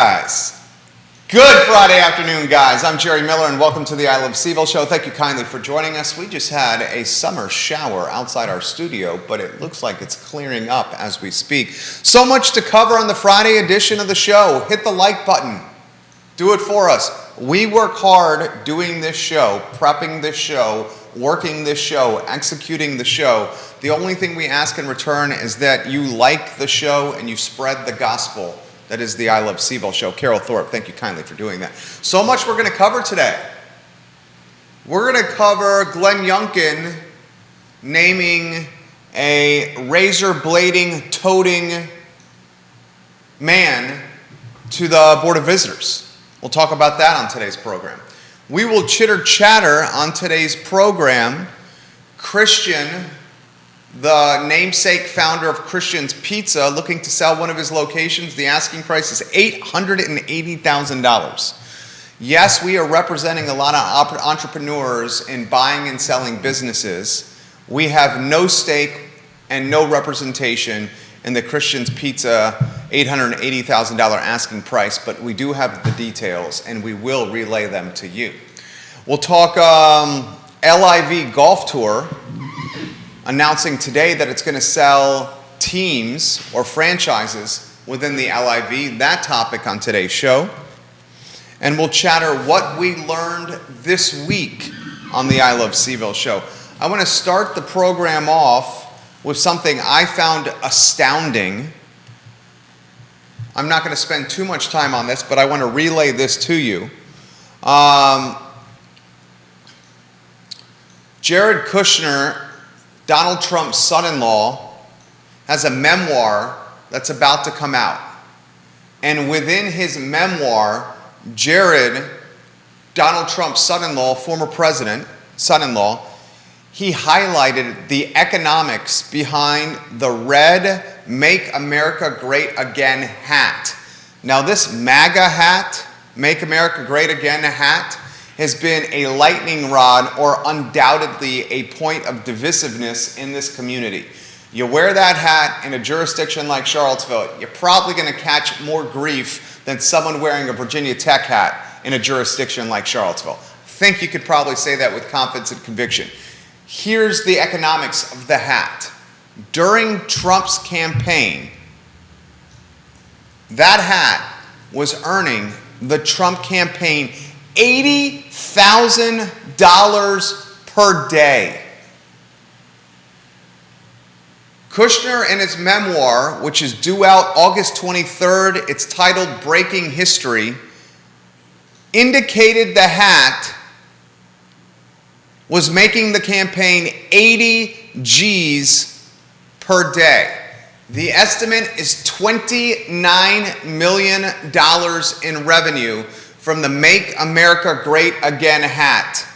Guys, good Friday afternoon, guys. I'm Jerry Miller, and welcome to the I Love CVille Show. Thank you kindly for joining us. We just had a summer shower outside our studio, but it looks like it's clearing up as we speak. So much to cover on the Friday edition of the show. Hit the like button. Do it for us. We work hard doing this show, prepping this show, working this show, executing the show. The only thing we ask in return is that you like the show and you spread the gospel. That is the I Love CVille Show. Carol Thorpe, thank you kindly for doing that. So much we're going to cover today. We're going to cover Glenn Youngkin naming a razor-blading, toting man to the Board of Visitors. We'll talk about that on today's program. We will chitter-chatter on today's program. Christian, the namesake founder of Christian's Pizza, looking to sell one of his locations. The asking price is $880,000. Yes, we are representing a lot of entrepreneurs in buying and selling businesses. We have no stake and no representation in the Christian's Pizza $880,000 asking price, but we do have the details and we will relay them to you. We'll talk LIV Golf Tour, announcing today that it's going to sell teams or franchises within the LIV, that topic on today's show. And we'll chatter what we learned this week on the I Love CVille Show. I want to start the program off with something I found astounding. I'm not going to spend too much time on this, but I want to relay this to you. Jared Kushner, Donald Trump's son-in-law, has a memoir that's about to come out. And within his memoir, Jared, Donald Trump's son-in-law, former president, son-in-law, he highlighted the economics behind the red Make America Great Again hat. Now this MAGA hat, Make America Great Again hat, has been a lightning rod or undoubtedly a point of divisiveness in this community. You wear that hat in a jurisdiction like Charlottesville, you're probably going to catch more grief than someone wearing a Virginia Tech hat in a jurisdiction like Charlottesville. I think you could probably say that with confidence and conviction. Here's the economics of the hat. During Trump's campaign, that hat was earning the Trump campaign $80,000 per day. Kushner, in his memoir, which is due out August 23rd, it's titled Breaking History, indicated the hat was making the campaign 80 G's per day. The estimate is $29 million in revenue from the Make America Great Again hat.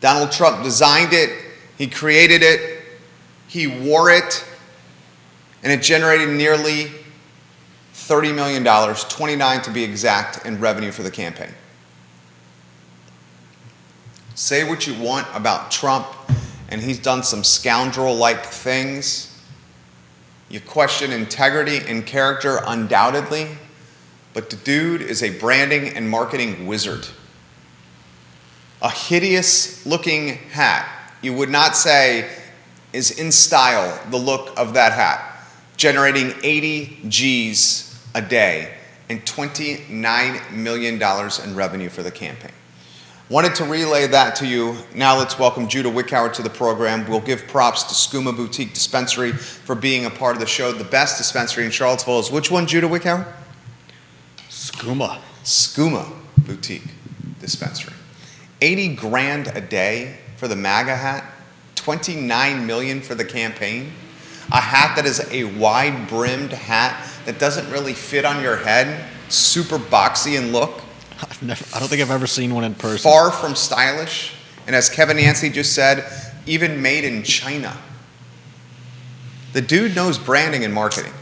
Donald Trump designed it, he created it, he wore it, and it generated nearly $30 million, 29 to be exact, in revenue for the campaign. Say what you want about Trump, and he's done some scoundrel-like things. You question integrity and character undoubtedly, but the dude is a branding and marketing wizard. A hideous-looking hat, you would not say is in style, the look of that hat, generating 80 G's a day and $29 million in revenue for the campaign. Wanted to relay that to you. Now let's welcome Judah Wickhauer to the program. We'll give props to Skooma Boutique Dispensary for being a part of the show. The best dispensary in Charlottesville is which one, Judah Wickhauer? Skooma Boutique Dispensary. 80 grand a day for the MAGA hat, 29 million for the campaign. A hat that is a wide-brimmed hat that doesn't really fit on your head, super boxy in look. I don't think I've ever seen one in person. Far from stylish, and as Kevin Yancey just said, even made in China. The dude knows branding and marketing.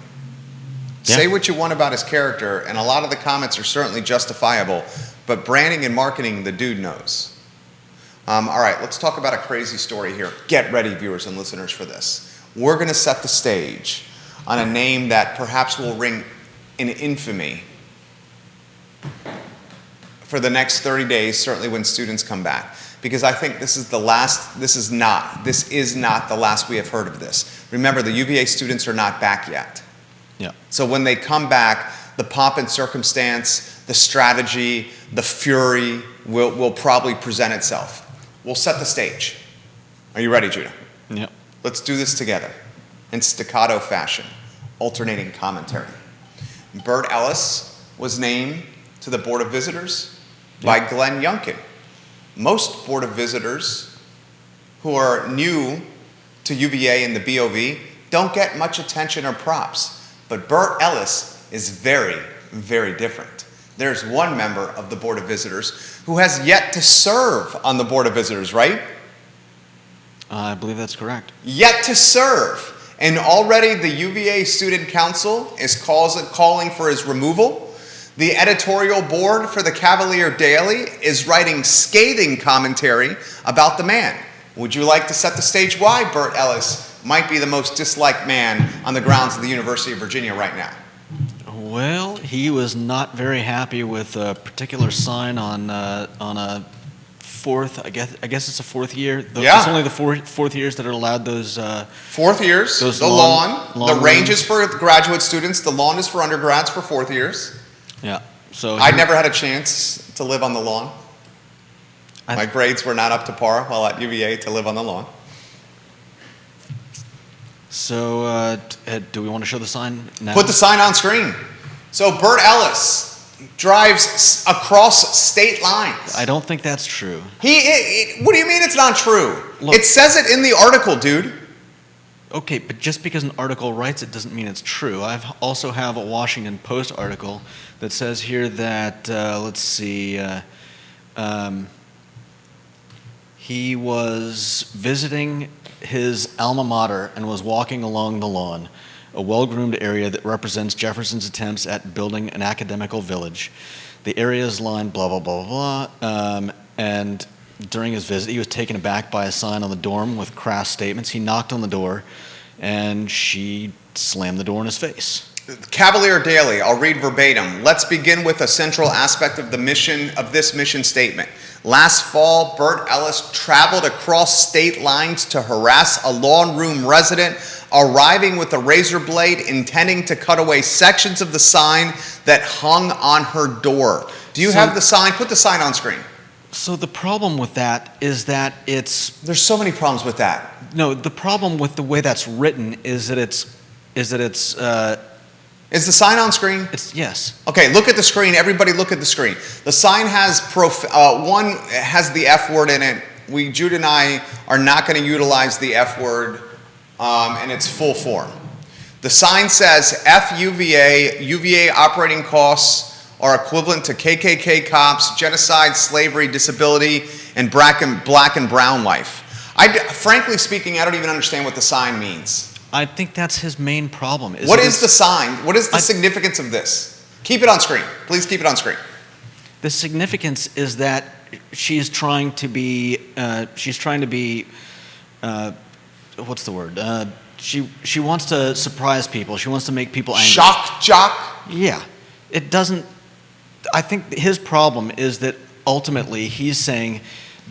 Yeah. Say what you want about his character, and a lot of the comments are certainly justifiable, but branding and marketing, the dude knows. All right, let's talk about a crazy story here. Get ready, viewers and listeners, for this. We're going to set the stage on a name that perhaps will ring in infamy for the next 30 days, certainly when students come back. Because I think this is not the last we have heard of this. Remember, the UVA students are not back yet. Yeah. So when they come back, the pomp and circumstance, the strategy, the fury will probably present itself. We'll set the stage. Are you ready, Judah? Yep. Let's do this together in staccato fashion, alternating commentary. Bert Ellis was named to the Board of Visitors by Glenn Youngkin. Most Board of Visitors who are new to UVA and the BOV don't get much attention or props, but Bert Ellis is very, very different. There's one member of the Board of Visitors who has yet to serve on the Board of Visitors, right? I believe that's correct. Yet to serve. And already the UVA Student Council is calling for his removal. The editorial board for the Cavalier Daily is writing scathing commentary about the man. Would you like to set the stage why Bert Ellis might be the most disliked man on the grounds of the University of Virginia right now? Well, he was not very happy with a particular sign on a fourth. I guess it's a fourth year. It's only the fourth years that are allowed those. Fourth years. Those the long the range is for graduate students. The lawn is for undergrads for fourth years. Yeah. So I never had a chance to live on the lawn. My grades were not up to par while at UVA to live on the lawn. So do we want to show the sign now? Put the sign on screen. So Bert Ellis drives across state lines. I don't think that's true. What do you mean it's not true? Look, it says it in the article, dude. Okay, but just because an article writes it doesn't mean it's true. I also have a Washington Post article that says here that, let's see, he was visiting his alma mater and was walking along the lawn, a well-groomed area that represents Jefferson's attempts at building an academical village. The area is lined blah, blah, blah, blah, and during his visit, he was taken aback by a sign on the dorm with crass statements. He knocked on the door, and she slammed the door in his face. Cavalier Daily, I'll read verbatim. Let's begin with a central aspect of this mission statement. Last fall, Bert Ellis traveled across state lines to harass a lawn room resident, arriving with a razor blade, intending to cut away sections of the sign that hung on her door. Do you have the sign? Put the sign on screen. So the problem with that is that There's so many problems with that. No, the problem with the way that's written is that it's. Is the sign on screen? Yes. Okay, look at the screen. Everybody look at the screen. The sign has one has the F word in it. Jude and I are not going to utilize the F word in its full form. The sign says FUVA, UVA operating costs are equivalent to KKK cops, genocide, slavery, disability, and black and brown life. Frankly speaking, I don't even understand what the sign means. I think that's his main problem. What is the sign? What is the significance of this? Keep it on screen. Please keep it on screen. The significance is that she's trying to be, what's the word? She wants to surprise people. She wants to make people angry. Shock jock? Yeah. It doesn't, I think his problem is that ultimately he's saying,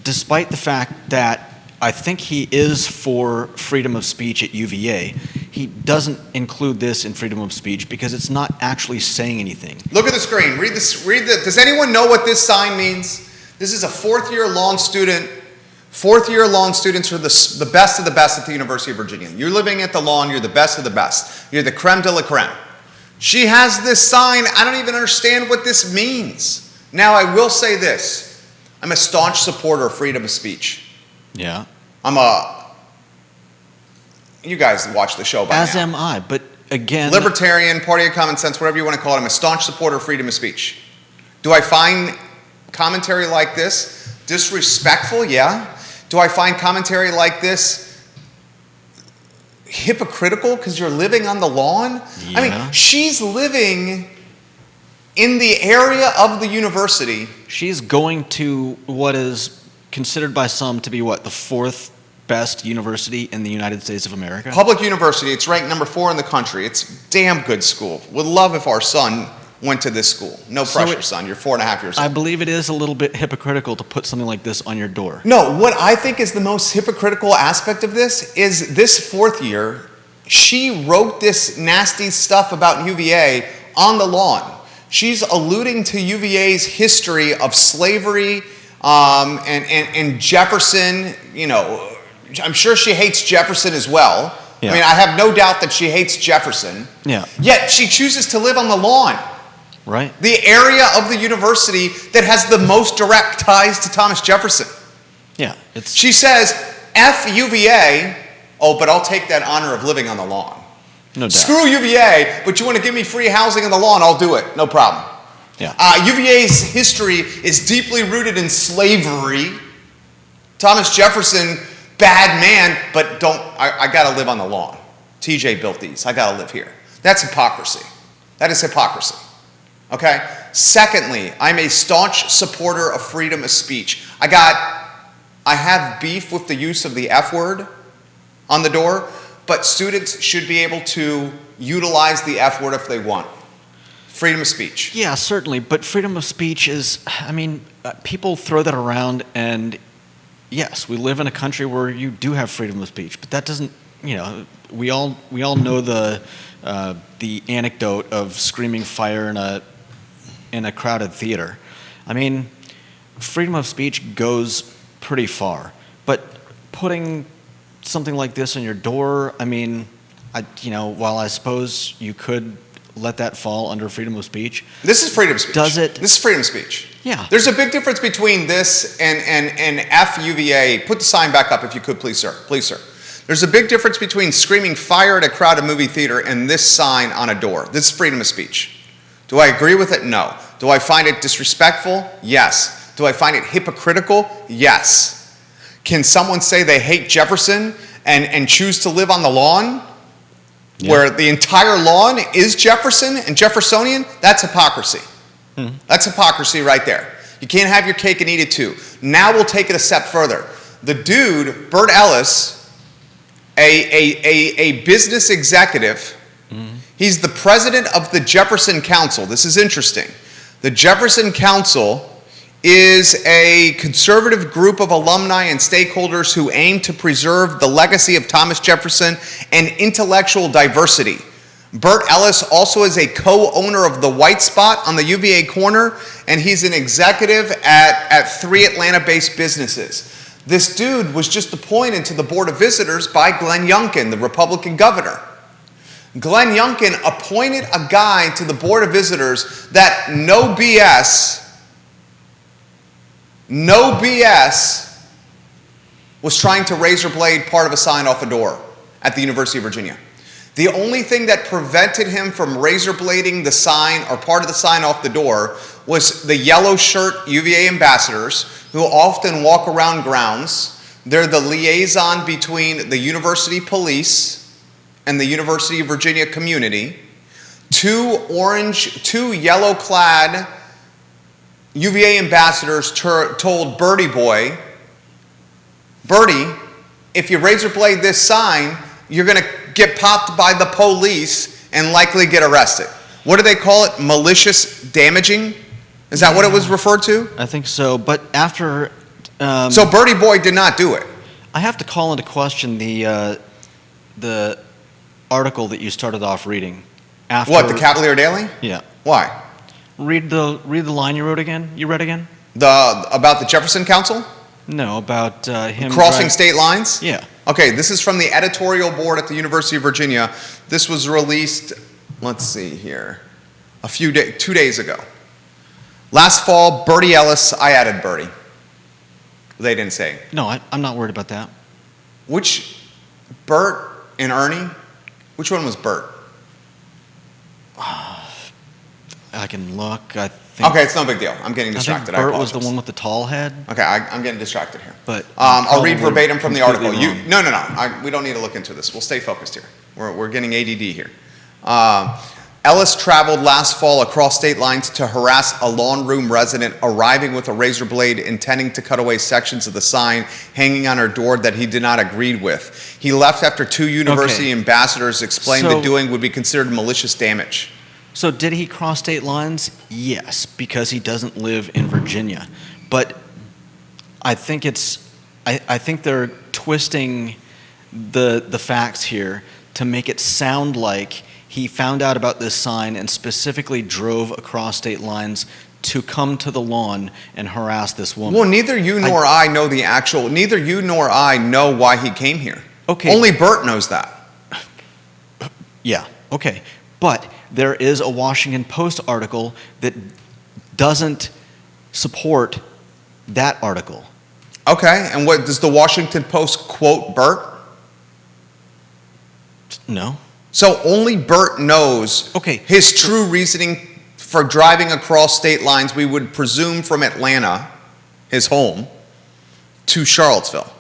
despite the fact that I think he is for freedom of speech at UVA, he doesn't include this in freedom of speech because it's not actually saying anything. Look at the screen. Does anyone know what this sign means? This is a fourth-year law student. Fourth-year law students are the best of the best at the University of Virginia. You're living at the lawn, you're the best of the best. You're the creme de la creme. She has this sign. I don't even understand what this means. Now, I will say this. I'm a staunch supporter of freedom of speech. Yeah. You guys watch the show by now. As am I, but again... Libertarian, party of common sense, whatever you want to call it, I'm a staunch supporter of freedom of speech. Do I find commentary like this disrespectful? Yeah. Do I find commentary like this hypocritical because you're living on the lawn? Yeah. I mean, she's living in the area of the university. She's going to what is considered by some to be the fourth best university in the United States of America? Public university. It's ranked number 4 in the country. It's a damn good school. Would love if our son went to this school. No So pressure, son. You're 4.5 years old. I believe it is a little bit hypocritical to put something like this on your door. No, what I think is the most hypocritical aspect of this is this fourth year, she wrote this nasty stuff about UVA on the lawn. She's alluding to UVA's history of slavery and Jefferson. You know, I'm sure she hates Jefferson as well. Yeah. I mean, I have no doubt that she hates Jefferson. Yeah. Yet she chooses to live on the lawn. Right? The area of the university that has the most direct ties to Thomas Jefferson. Yeah. She says, F UVA, oh, but I'll take that honor of living on the lawn. No doubt. Screw UVA, but you want to give me free housing on the lawn, I'll do it. No problem. Yeah. UVA's history is deeply rooted in slavery. Thomas Jefferson, bad man, but I got to live on the lawn. TJ built these. I got to live here. That's hypocrisy. That is hypocrisy. Okay? Secondly, I'm a staunch supporter of freedom of speech. I have beef with the use of the F word on the door, but students should be able to utilize the F word if they want. Freedom of speech. Yeah, certainly. But freedom of speech is, people throw that around, and yes, we live in a country where you do have freedom of speech, but that doesn't, we all know the anecdote of screaming fire in a crowded theater. I mean, freedom of speech goes pretty far, but putting something like this on your door, while I suppose you could let that fall under freedom of speech. This is freedom of speech. Does it? This is freedom of speech. Yeah. There's a big difference between this and FUVA. Put the sign back up if you could, please, sir. Please, sir. There's a big difference between screaming fire at a crowded movie theater and this sign on a door. This is freedom of speech. Do I agree with it? No. Do I find it disrespectful? Yes. Do I find it hypocritical? Yes. Can someone say they hate Jefferson and choose to live on the lawn? Yeah. Where the entire lawn is Jefferson and Jeffersonian? That's hypocrisy. Mm-hmm. That's hypocrisy right there. You can't have your cake and eat it too. Now we'll take it a step further. The dude, Bert Ellis, a business executive, mm-hmm. He's the president of the Jefferson Council. This is interesting. The Jefferson Council is a conservative group of alumni and stakeholders who aim to preserve the legacy of Thomas Jefferson and intellectual diversity. Bert Ellis also is a co-owner of the White Spot on the UVA corner, and he's an executive at 3 Atlanta-based businesses. This dude was just appointed to the Board of Visitors by Glenn Youngkin, the Republican governor. Glenn Youngkin appointed a guy to the Board of Visitors that no BS was trying to razor blade part of a sign off a door at the University of Virginia. The only thing that prevented him from razor blading the sign or part of the sign off the door was the yellow shirt UVA ambassadors who often walk around grounds. They're the liaison between the university police and the University of Virginia community. 2 yellow-clad UVA ambassadors told Bertie boy, Bertie, if you razor blade this sign, you're going to get popped by the police and likely get arrested. What do they call it? Malicious damaging? Is that what it was referred to? I think so, but after... so Bertie boy did not do it. I have to call into question the article that you started off reading. After, what, the Cavalier Daily? Yeah. Why? Read the line you wrote again. You read again? About the Jefferson Council? No, about him crossing state lines? Yeah. Okay, this is from the editorial board at the University of Virginia. This was released, let's see here, 2 days ago. Last fall, Bertie Ellis, I added Bertie. They didn't say. No, I'm not worried about that. Which, Bert and Ernie, which one was Bert? I can look. I think. Okay, it's no big deal. I'm getting distracted. I think Bert was the one with the tall head. Okay, I'm getting distracted here. But I'll read verbatim from the article. No. We don't need to look into this. We'll stay focused here. We're getting ADD here. Ellis traveled last fall across state lines to harass a lawn room resident, arriving with a razor blade intending to cut away sections of the sign hanging on her door that he did not agree with. He left after 2 university ambassadors explained the doing would be considered malicious damage. So did he cross state lines? Yes, because he doesn't live in Virginia. But I think I think they're twisting the facts here to make it sound like he found out about this sign and specifically drove across state lines to come to the lawn and harass this woman. Well, neither you nor neither you nor I know why he came here. Okay. Only Bert knows that. Yeah, okay. But there is a Washington Post article that doesn't support that article. Okay, and what does the Washington Post quote Bert? No. So only Bert knows his true reasoning for driving across state lines, we would presume from Atlanta, his home, to Charlottesville.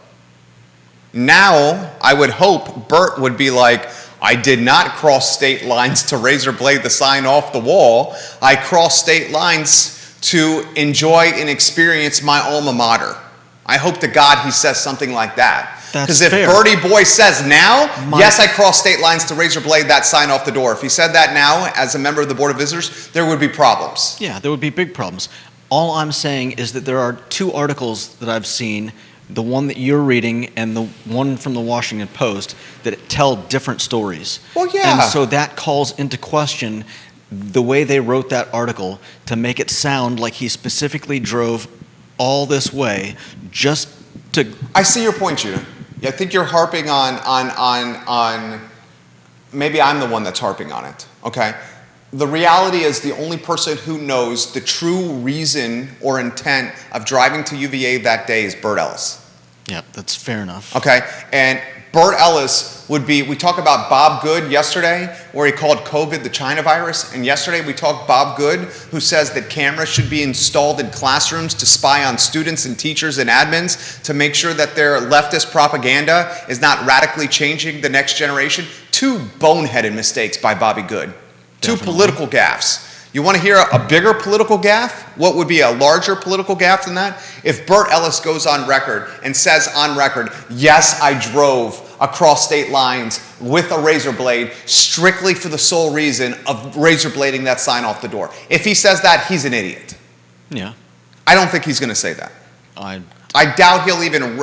Now, I would hope Bert would be like, I did not cross state lines to Razorblade the sign off the wall. I crossed state lines to enjoy and experience my alma mater. I hope to God he says something like that. Because if Bertie Boy says now, yes, I crossed state lines to Razorblade that sign off the door. If he said that now as a member of the Board of Visitors, there would be problems. Yeah, there would be big problems. All I'm saying is that there are two articles that I've seen, the one that you're reading and the one from the Washington Post, that tell different stories. Well, yeah. And so that calls into question the way they wrote that article to make it sound like he specifically drove all this way just to... I see your point, Judah. I think you're harping on maybe I'm the one that's harping on it, okay? The reality is the only person who knows the true reason or intent of driving to UVA that day is Bert Ellis. Yeah, that's fair enough. Okay, and Bert Ellis would be, we talked about Bob Good yesterday, where he called COVID the China virus, and yesterday we talked Bob Good, who says that cameras should be installed in classrooms to spy on students and teachers and admins to make sure that their leftist propaganda is not radically changing the next generation. Two boneheaded mistakes by Bobby Good. Two political gaffes. You want to hear a bigger political gaffe? What would be a larger political gaffe than that? If Bert Ellis goes on record and says on record, yes, I drove across state lines with a razor blade strictly for the sole reason of razor blading that sign off the door. If he says that, he's an idiot. Yeah. I don't think he's going to say that. I doubt he'll even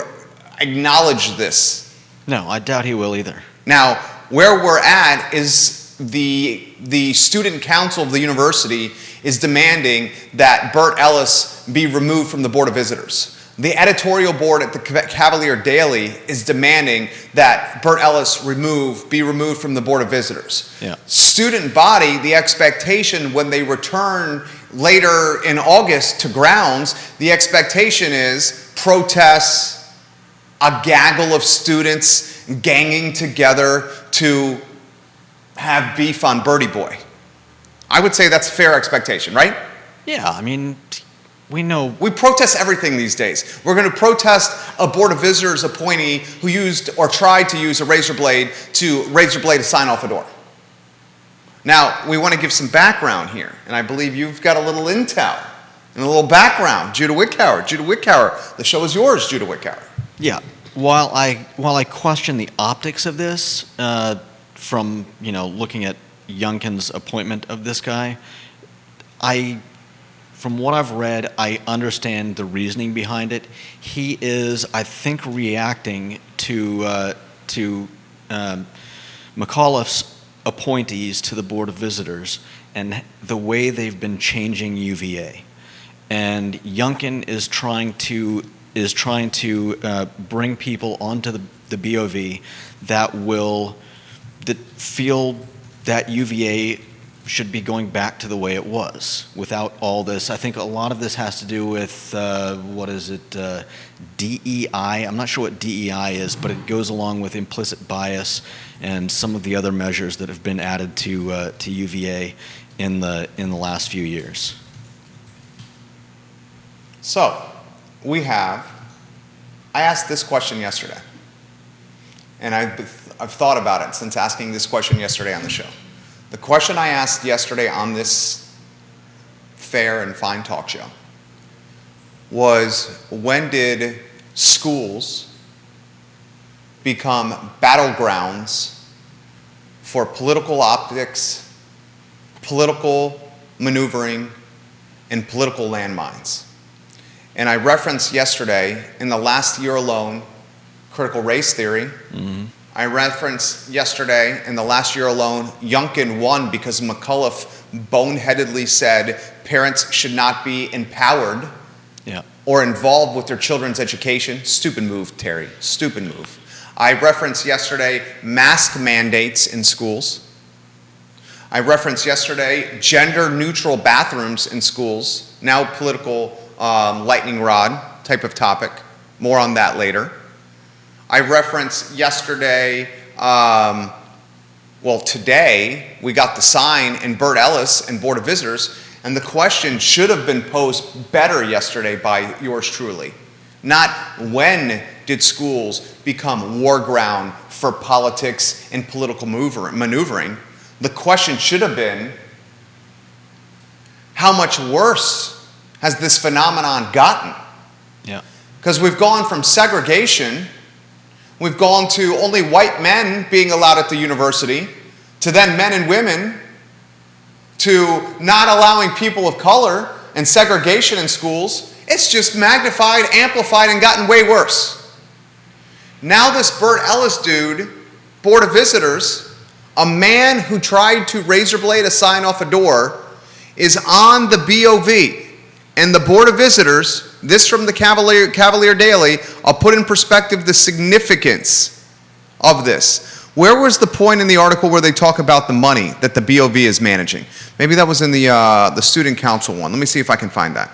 acknowledge this. No, I doubt he will either. Now, where we're at is the student council of the university is demanding that Bert Ellis be removed from the Board of Visitors. The editorial board at the Cavalier Daily is demanding that Bert Ellis be removed from the Board of Visitors. Yeah. Student body, the expectation when they return later in August to grounds, the expectation is protests, a gaggle of students ganging together to have beef on Bertie Boy. I would say that's a fair expectation, right? Yeah, I mean, we know. We protest everything these days. We're going to protest a Board of Visitors appointee who used or tried to use a razor blade to sign off a door. Now, we want to give some background here, and I believe you've got a little intel and a little background. Judah Wickower, the show is yours, Judah Wickower. Yeah, while I question the optics of this, from looking at Youngkin's appointment of this guy, from what I've read, I understand the reasoning behind it. He is, I think, reacting to McAuliffe's appointees to the Board of Visitors and the way they've been changing UVA, and Youngkin is trying to bring people onto the BOV that feel that UVA should be going back to the way it was without all this. I think a lot of this has to do with, DEI. I'm not sure what DEI is, but it goes along with implicit bias and some of the other measures that have been added to UVA in the last few years. So, I asked this question yesterday, and I've thought about it since asking this question yesterday on the show. The question I asked yesterday on this fair and fine talk show was, when did schools become battlegrounds for political optics, political maneuvering and political landmines. And I referenced yesterday, in the last year alone, critical race theory. Mm-hmm. I referenced yesterday, in the last year alone, Youngkin won because McAuliffe boneheadedly said parents should not be empowered or involved with their children's education. Stupid move, Terry. Stupid move. I referenced yesterday mask mandates in schools. I referenced yesterday gender-neutral bathrooms in schools. Now political lightning rod type of topic. More on that later. I referenced yesterday, today, we got the sign in Bert, Ellis and Board of Visitors, and the question should have been posed better yesterday by yours truly. Not when did schools become war ground for politics and political maneuvering. The question should have been, how much worse has this phenomenon gotten? Yeah. Because we've gone from segregation, we've gone to only white men being allowed at the university, to then men and women, to not allowing people of color and segregation in schools. It's just magnified, amplified, and gotten way worse. Now this Bert Ellis dude, Board of Visitors, a man who tried to razorblade a sign off a door, is on the BOV. And the Board of Visitors, this from the Cavalier Daily, I'll put in perspective the significance of this. Where was the point in the article where they talk about the money that the BOV is managing? Maybe that was in the student council one. Let me see if I can find that.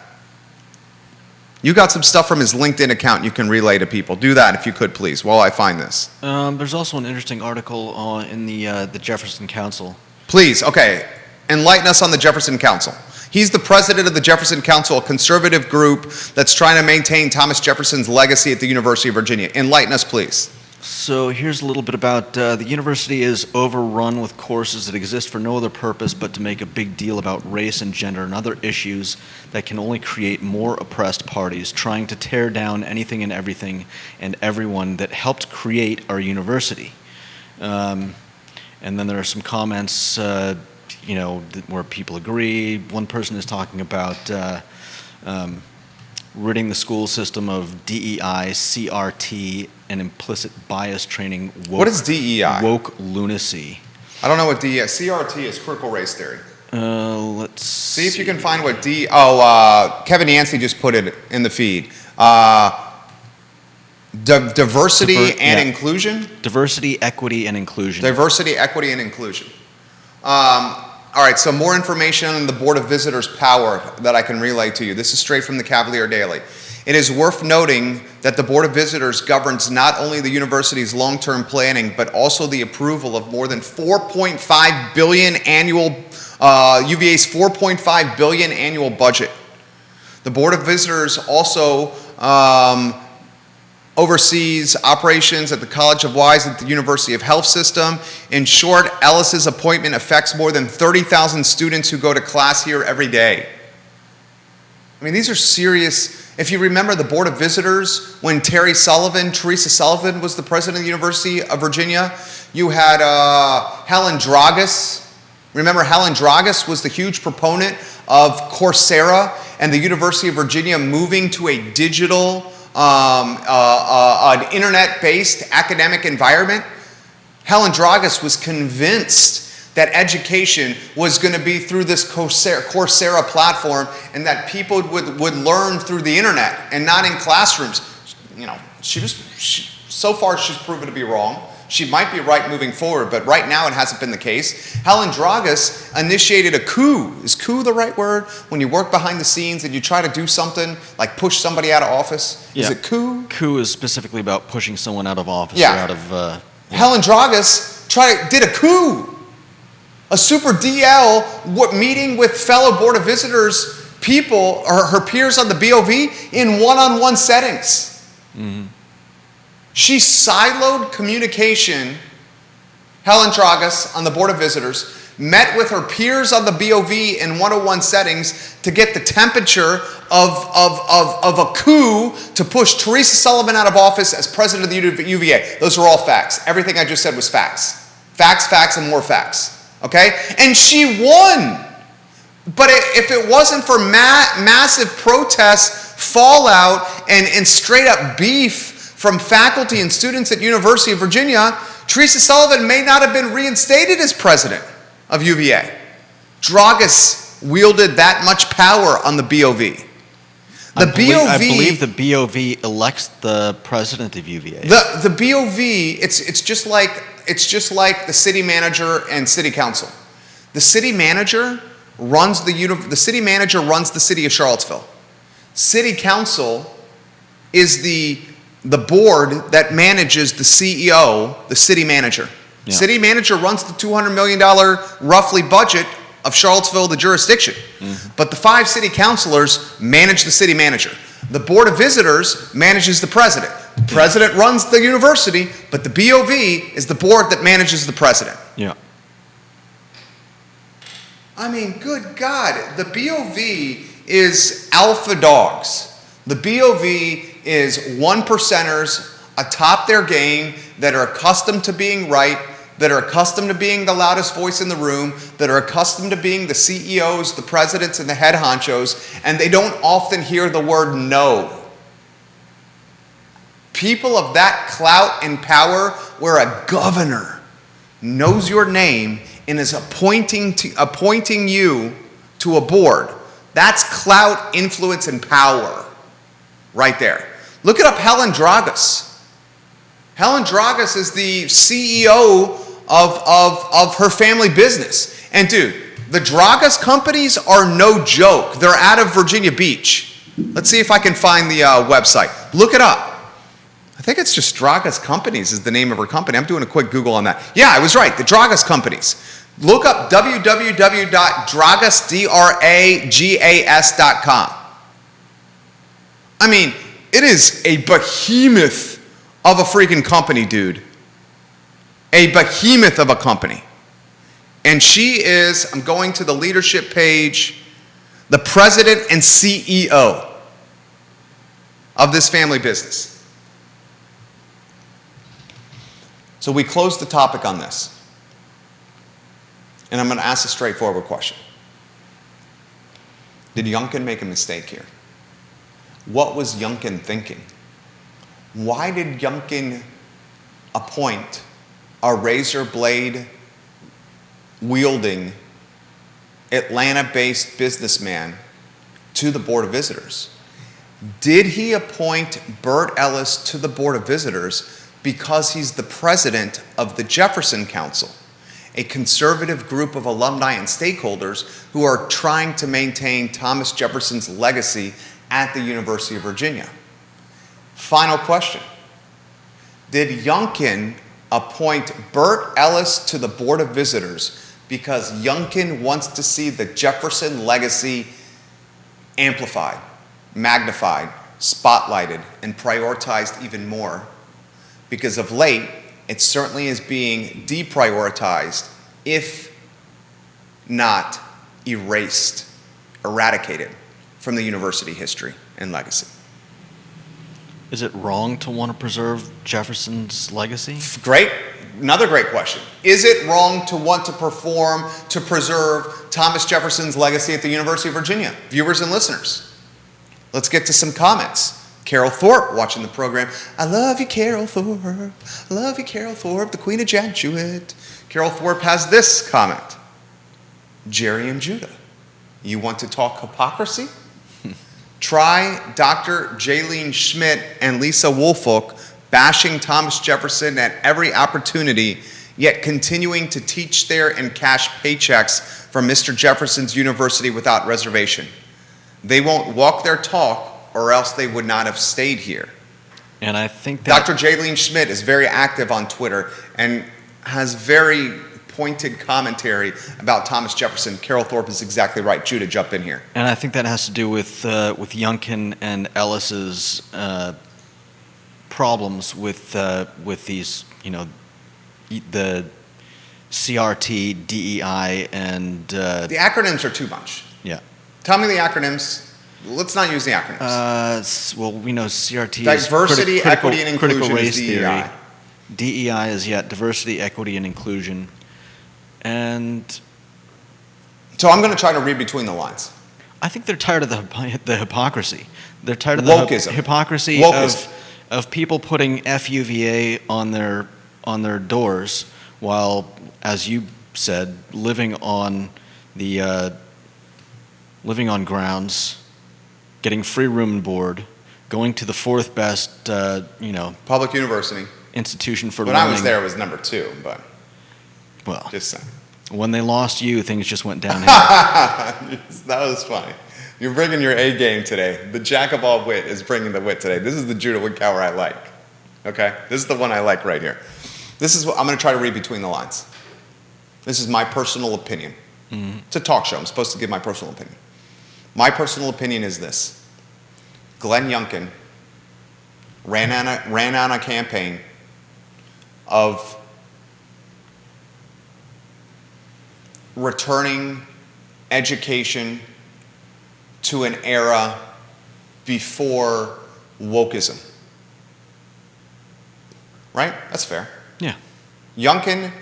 You got some stuff from his LinkedIn account you can relay to people. Do that if you could, please, while I find this. There's also an interesting article in the Jefferson Council. Please, okay. Enlighten us on the Jefferson Council. He's the president of the Jefferson Council, a conservative group that's trying to maintain Thomas Jefferson's legacy at the University of Virginia. Enlighten us, please. So here's a little bit about the university is overrun with courses that exist for no other purpose but to make a big deal about race and gender and other issues that can only create more oppressed parties, trying to tear down anything and everything and everyone that helped create our university. And then there are some comments where people agree. One person is talking about ridding the school system of DEI, CRT, and implicit bias training. What is DEI? Woke lunacy. I don't know what DEI. CRT is critical race theory. Let's see if you can find what Kevin Yancey just put it in the feed. Diversity and inclusion? Diversity, equity, and inclusion. Diversity, equity, and inclusion. All right, so more information on the Board of Visitors' power that I can relay to you. This is straight from the Cavalier Daily. It is worth noting that the Board of Visitors governs not only the university's long-term planning, but also the approval of more than $4.5 billion annual, UVA's $4.5 billion annual budget. The Board of Visitors also oversees operations at the College of Wise at the University of Health System. In short, Ellis's appointment affects more than 30,000 students who go to class here every day. I mean, these are serious. If you remember the Board of Visitors, when Teresa Sullivan was the president of the University of Virginia, you had Helen Dragas. Remember, Helen Dragas was the huge proponent of Coursera and the University of Virginia moving to a digital an internet-based academic environment. Helen Dragas was convinced that education was going to be through this Coursera platform and that people would learn through the internet and not in classrooms. You know, so far she's proven to be wrong. She might be right moving forward, but right now it hasn't been the case. Helen Dragas initiated a coup. Is coup the right word? When you work behind the scenes and you try to do something, like push somebody out of office? Yeah. Is it coup? Coup is specifically about pushing someone out of office. Yeah. Or out of, Helen Dragas did a coup. A super DL meeting with fellow Board of Visitors people, or her peers on the BOV, in one-on-one settings. Mm-hmm. She siloed communication, Helen Dragas, on the Board of Visitors, met with her peers on the BOV in one-on-one settings to get the temperature of a coup to push Teresa Sullivan out of office as president of the UVA. Those are all facts. Everything I just said was facts. Facts, facts, and more facts. Okay? And she won. But if it wasn't for massive protests, fallout, and straight up beef from faculty and students at University of Virginia, Teresa Sullivan may not have been reinstated as president of UVA. Dragas wielded that much power on the BOV. I believe the BOV elects the president of UVA. The BOV, it's just like the city manager and city council. The city manager runs the city of Charlottesville. City council is the board that manages the CEO, the city manager. Yeah. City manager runs the $200 million roughly budget of Charlottesville, the jurisdiction. Mm-hmm. But the 5 city councilors manage the city manager. The Board of Visitors manages the president. The president runs the university, but the BOV is the board that manages the president. Yeah. I mean, good God, the BOV is alpha dogs. The BOV is one percenters atop their game that are accustomed to being right, that are accustomed to being the loudest voice in the room, that are accustomed to being the CEOs, the presidents, and the head honchos, and they don't often hear the word no. People of that clout and power, where a governor knows your name and is appointing you to a board, that's clout, influence, and power right there. Look it up, Helen Dragas. Helen Dragas is the CEO of her family business. And dude, the Dragas companies are no joke. They're out of Virginia Beach. Let's see if I can find the website. Look it up. I think it's just Dragas Companies is the name of her company. I'm doing a quick Google on that. Yeah, I was right. The Dragas Companies. Look up www.dragas.com. I mean, it is a behemoth of a freaking company, dude. A behemoth of a company. And she is, I'm going to the leadership page, the president and CEO of this family business. So we close the topic on this. And I'm going to ask a straightforward question. Did Youngkin make a mistake here? What was Youngkin thinking? Why did Youngkin appoint a razor blade wielding Atlanta-based businessman to the Board of Visitors? Did he appoint Bert Ellis to the Board of Visitors because he's the president of the Jefferson Council, a conservative group of alumni and stakeholders who are trying to maintain Thomas Jefferson's legacy at the University of Virginia? Final question. Did Youngkin appoint Bert Ellis to the Board of Visitors because Youngkin wants to see the Jefferson legacy amplified, magnified, spotlighted, and prioritized even more? Because of late, it certainly is being deprioritized, if not erased, eradicated from the university history and legacy. Is it wrong to want to preserve Jefferson's legacy? Great. Another great question. Is it wrong to want to preserve Thomas Jefferson's legacy at the University of Virginia? Viewers and listeners, let's get to some comments. Carol Thorpe watching the program. I love you, Carol Thorpe. I love you, Carol Thorpe, the Queen of Jesuit. Carol Thorpe has this comment. Jerry and Judah, you want to talk hypocrisy? Try Dr. Jaylene Schmidt and Lisa Woolfolk bashing Thomas Jefferson at every opportunity, yet continuing to teach there and cash paychecks from Mr. Jefferson's university without reservation. They won't walk their talk, or else they would not have stayed here. And I think that Dr. Jaylene Schmidt is very active on Twitter and has very pointed commentary about Thomas Jefferson. Carol Thorpe is exactly right. Judah, jump in here. And I think that has to do with Youngkin and Ellis's problems with these, the CRT, DEI, and the acronyms are too much. Yeah. Tell me the acronyms. Let's not use the acronyms. Well, we know CRT diversity, is equity, and inclusion critical race is DEI. theory. DEI is diversity, equity, and inclusion. And So I'm going to try to read between the lines. I think they're tired of the hypocrisy. They're tired of Wokeism. the hypocrisy Wokeism. of people putting FUVA on their doors while, as you said, living on grounds, getting free room and board, going to the fourth best Public university. institution for When learning. I was there, it was number 2, but Well, just saying. when they lost you, things just went downhill. That was funny. You're bringing your A game today. The jack of all wit is bringing the wit today. This is the Judah Woodcower I like. Okay? This is the one I like right here. This is what I'm going to try to read between the lines. This is my personal opinion. Mm-hmm. It's a talk show. I'm supposed to give my personal opinion. My personal opinion is this. Glenn Youngkin ran on a campaign of returning education to an era before wokeism. Right? That's fair. Yeah. Youngkin,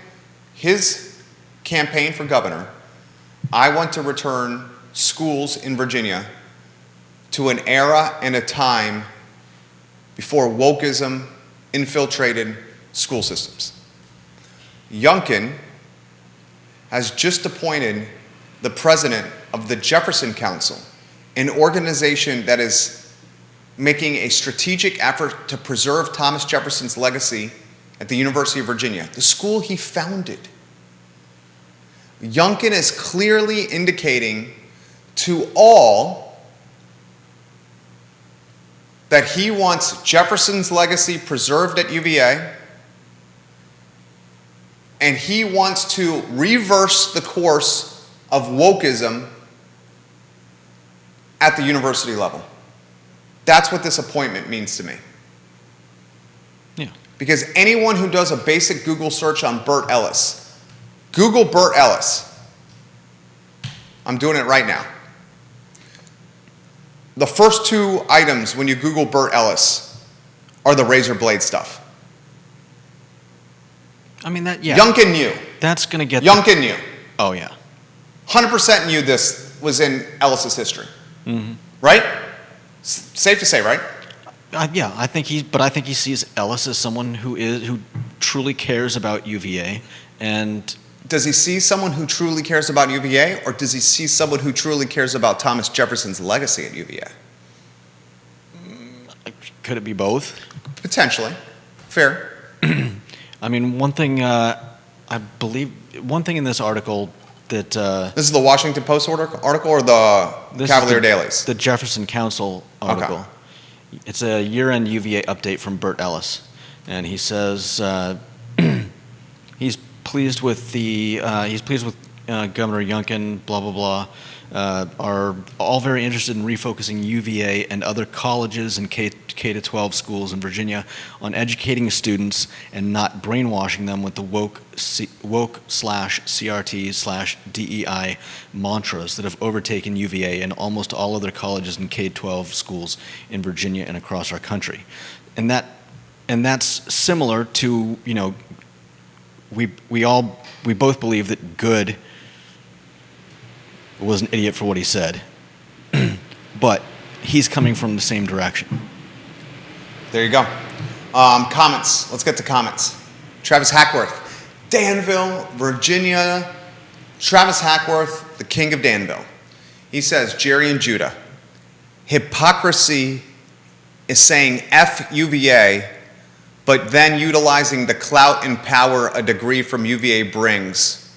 his campaign for governor, I want to return schools in Virginia to an era and a time before wokeism infiltrated school systems. Youngkin has just appointed the president of the Jefferson Council, an organization that is making a strategic effort to preserve Thomas Jefferson's legacy at the University of Virginia, the school he founded. Youngkin is clearly indicating to all that he wants Jefferson's legacy preserved at UVA, and he wants to reverse the course of wokeism at the university level. That's what this appointment means to me. Yeah. Because anyone who does a basic Google search on Bert Ellis, Google Bert Ellis. I'm doing it right now. The first 2 items when you Google Bert Ellis are the Razorblade stuff. I mean, that, yeah. Youngkin knew. That's going to get... Youngkin knew. Oh, yeah. 100% knew this was in Ellis's history. Mm-hmm. Right? Safe to say, right? Yeah, I think he sees Ellis as someone who truly cares about UVA, and... Does he see someone who truly cares about UVA, or does he see someone who truly cares about Thomas Jefferson's legacy at UVA? Could it be both? Potentially. Fair. I mean, one thing in this article that... this is the Washington Post article or the Cavalier Dailies? The Jefferson Council article. Okay. It's a year-end UVA update from Bert Ellis, and he says he's pleased with Governor Youngkin, blah blah blah, are all very interested in refocusing UVA and other colleges and K-12 schools in Virginia on educating students and not brainwashing them with the woke/CRT/DEI mantras that have overtaken UVA and almost all other colleges and K-12 schools in Virginia and across our country. And that's similar to, we both believe that Good was an idiot for what he said, but he's coming from the same direction. There you go. Comments. Let's get to comments. Travis Hackworth, Danville, Virginia. Travis Hackworth, the king of Danville. He says, Jerry and Judah, hypocrisy is saying F UVA, but then utilizing the clout and power a degree from UVA brings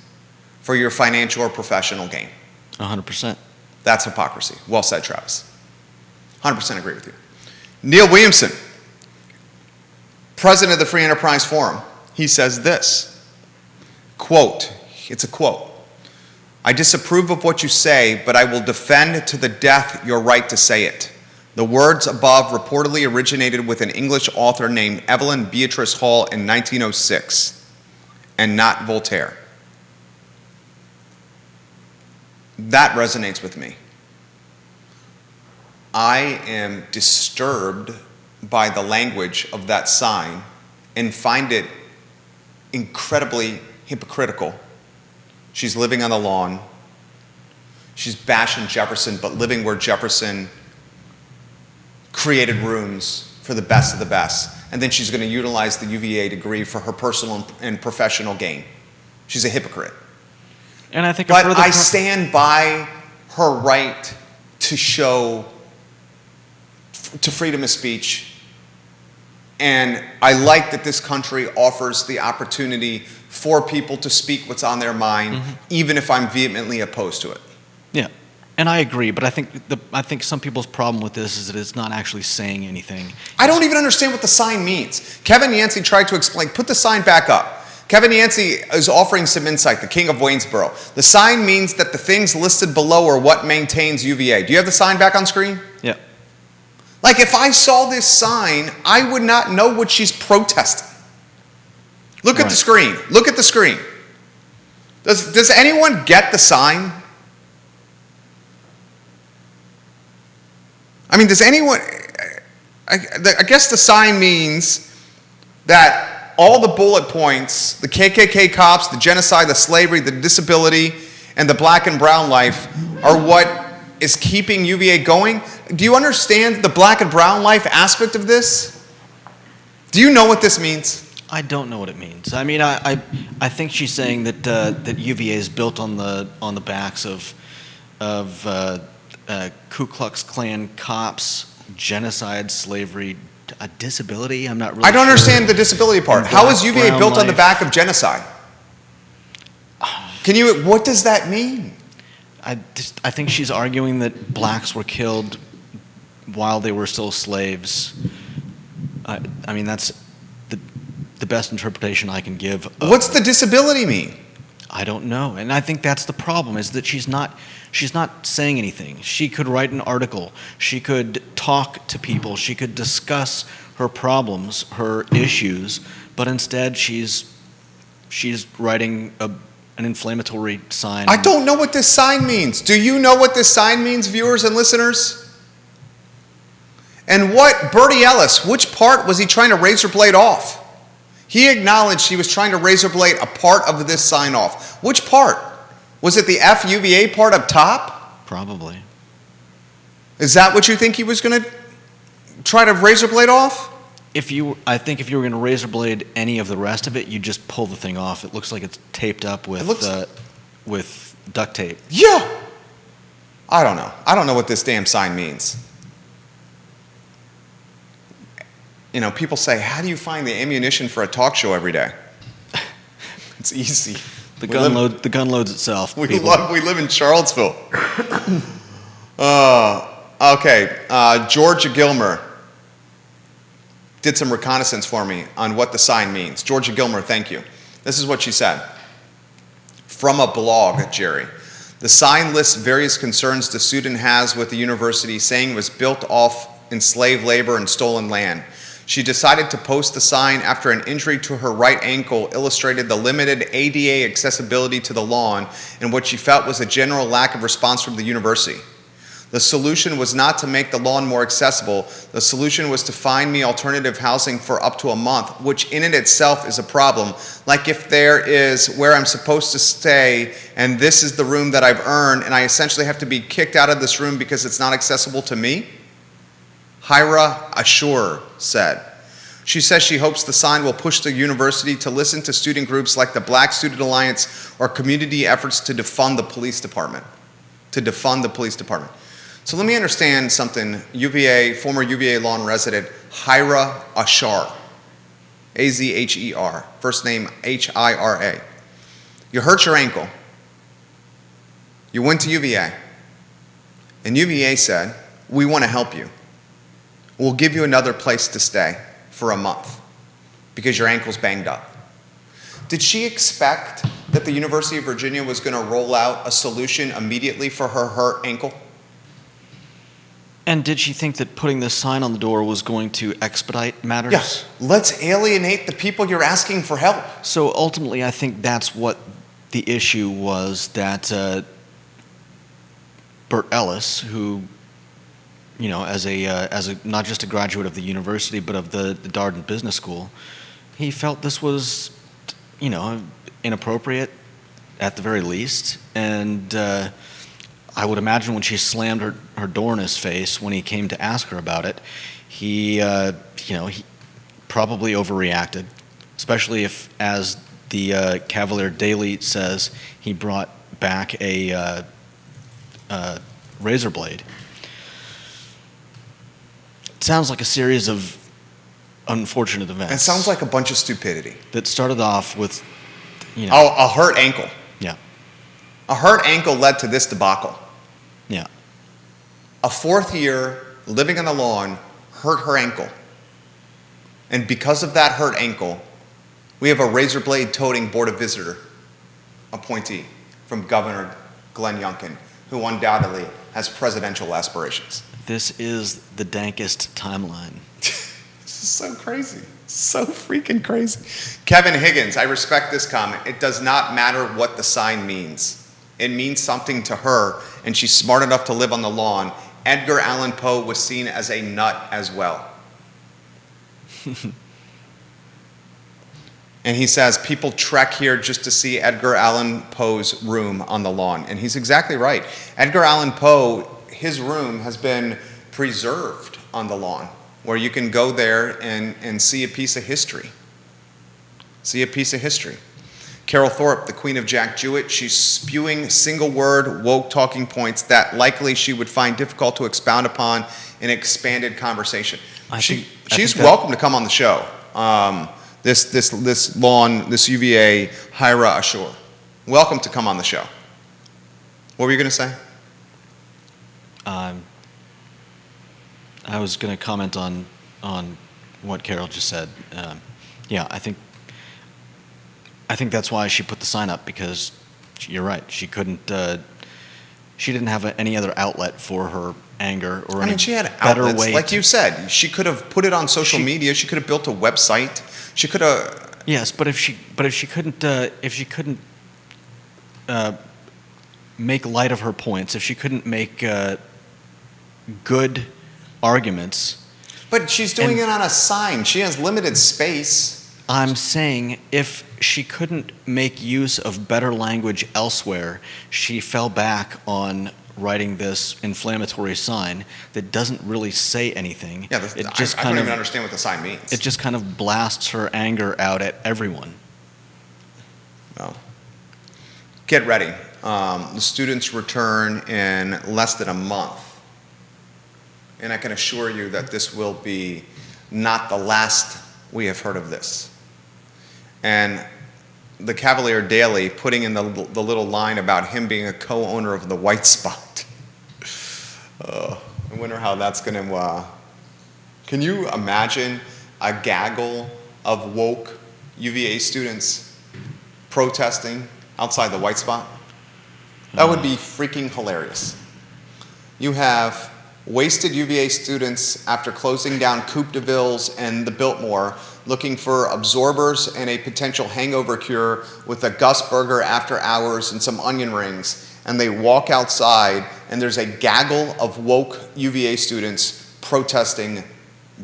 for your financial or professional gain. 100%. That's hypocrisy. Well said, Travis. 100% agree with you. Neil Williamson, president of the Free Enterprise Forum, he says this, quote, it's a quote, I disapprove of what you say, but I will defend to the death your right to say it. The words above reportedly originated with an English author named Evelyn Beatrice Hall in 1906, and not Voltaire. That resonates with me. I am disturbed by the language of that sign and find it incredibly hypocritical. She's living on the lawn. She's bashing Jefferson, but living where Jefferson created rooms for the best of the best. And then she's going to utilize the UVA degree for her personal and professional gain. She's a hypocrite. And I think, but I stand by her right to freedom of speech. And I like that this country offers the opportunity for people to speak what's on their mind, even if I'm vehemently opposed to it. Yeah, and I agree, but I think some people's problem with this is that it's not actually saying anything. I don't even understand what the sign means. Kevin Yancey tried to explain. Put the sign back up. Kevin Yancey is offering some insight, the king of Waynesboro. The sign means that the things listed below are what maintains UVA. Do you have the sign back on screen? Yeah. Like, if I saw this sign, I would not know what she's protesting. Look at the screen. Look at the screen. Does anyone get the sign? I mean, does anyone... I guess the sign means that all the bullet points, the KKK cops, the genocide, the slavery, the disability, and the black and brown life are what is keeping UVA going. Do you understand the black and brown life aspect of this? Do you know what this means? I don't know what it means. I mean, I think she's saying that that UVA is built on the backs of Ku Klux Klan cops, genocide, slavery, a disability. I'm not really. I don't sure. understand the disability part. How is UVA built on the back of genocide? What does that mean? I think she's arguing that blacks were killed while they were still slaves. I mean, that's the best interpretation I can give. What's the disability mean? I don't know, and I think that's the problem, is that she's not saying anything. She could write an article. She could talk to people. She could discuss her problems, her issues, but instead she's writing an inflammatory sign. I don't know what this sign means. Do you know what this sign means, viewers and listeners? And what, Bertie Ellis, which part was he trying to razor blade off? He acknowledged he was trying to razor blade a part of this sign off. Which part? Was it the FUVA part up top? Probably. Is that what you think he was going to try to razor blade off? I think if you were going to razor blade any of the rest of it, you just pull the thing off. It looks like it's taped up with duct tape. Yeah. I don't know. I don't know what this damn sign means. You know, people say, how do you find the ammunition for a talk show every day? It's easy. The gun loads itself. We live in Charlottesville. Okay. Georgia Gilmer did some reconnaissance for me on what the sign means. Georgia Gilmer, thank you. This is what she said. From a blog, Jerry. The sign lists various concerns the student has with the university, saying it was built off enslaved labor and stolen land. She decided to post the sign after an injury to her right ankle illustrated the limited ADA accessibility to the lawn and what she felt was a general lack of response from the university. The solution was not to make the lawn more accessible. The solution was to find me alternative housing for up to a month, which in and itself is a problem. Like if there is where I'm supposed to stay and this is the room that I've earned and I essentially have to be kicked out of this room because it's not accessible to me? Hira Ashur said. She says she hopes the sign will push the university to listen to student groups like the Black Student Alliance or community efforts to defund the police department. So let me understand something. Former UVA lawn resident, Hira Ashur, A-Z-H-E-R, first name H-I-R-A. You hurt your ankle. You went to UVA. And UVA said, we want to help you. We'll give you another place to stay for a month because your ankle's banged up. Did she expect that the University of Virginia was going to roll out a solution immediately for her hurt ankle? And did she think that putting this sign on the door was going to expedite matters? Yes. Let's alienate the people you're asking for help. So ultimately, I think that's what the issue was, that Bert Ellis, who, you know, as a not just a graduate of the university, but of the Darden Business School, he felt this was, you know, inappropriate at the very least. And I would imagine when she slammed her door in his face when he came to ask her about it, he probably overreacted, especially if, as the Cavalier Daily says, he brought back a razor blade. It sounds like a series of unfortunate events. It sounds like a bunch of stupidity. That started off with, a hurt ankle. Yeah. A hurt ankle led to this debacle. Yeah. A fourth year living on the lawn hurt her ankle. And because of that hurt ankle, we have a razor blade toting Board of Visitor appointee from Governor Glenn Youngkin, who undoubtedly has presidential aspirations. This is the dankest timeline. This is so crazy. So freaking crazy. Kevin Higgins, I respect this comment. It does not matter what the sign means. It means something to her, and she's smart enough to live on the lawn. Edgar Allan Poe was seen as a nut as well. And he says, people trek here just to see Edgar Allan Poe's room on the lawn. And he's exactly right. Edgar Allan Poe, his room has been preserved on the lawn, where you can go there and see a piece of history. See a piece of history. Carol Thorpe, the queen of Jack Jewett, she's spewing single-word woke talking points that likely she would find difficult to expound upon in expanded conversation. She's welcome to come on the show. This lawn, this UVA, Hira Ashur. Welcome to come on the show. What were you going to say? I was going to comment on what Carol just said. I think that's why she put the sign up, because you're right. She couldn't. She didn't have any other outlet for her anger or any she had better outlets, way. like you said. She could have put it on social media. She could have built a website. She could have. Yes, but if she couldn't make light of her points, if she couldn't make good arguments. But she's doing it on a sign. She has limited space. I'm saying if she couldn't make use of better language elsewhere, she fell back on writing this inflammatory sign that doesn't really say anything. Yeah, I don't even understand what the sign means. It just kind of blasts her anger out at everyone. Well, get ready. The students return in less than a month. And I can assure you that this will be not the last we have heard of this. And the Cavalier Daily putting in the little line about him being a co-owner of the White Spot. I wonder how that's going to... Can you imagine a gaggle of woke UVA students protesting outside the White Spot? That would be freaking hilarious. You have wasted UVA students after closing down Coupe de Villes and the Biltmore, looking for absorbers and a potential hangover cure with a Gus burger after hours and some onion rings. And they walk outside, and there's a gaggle of woke UVA students protesting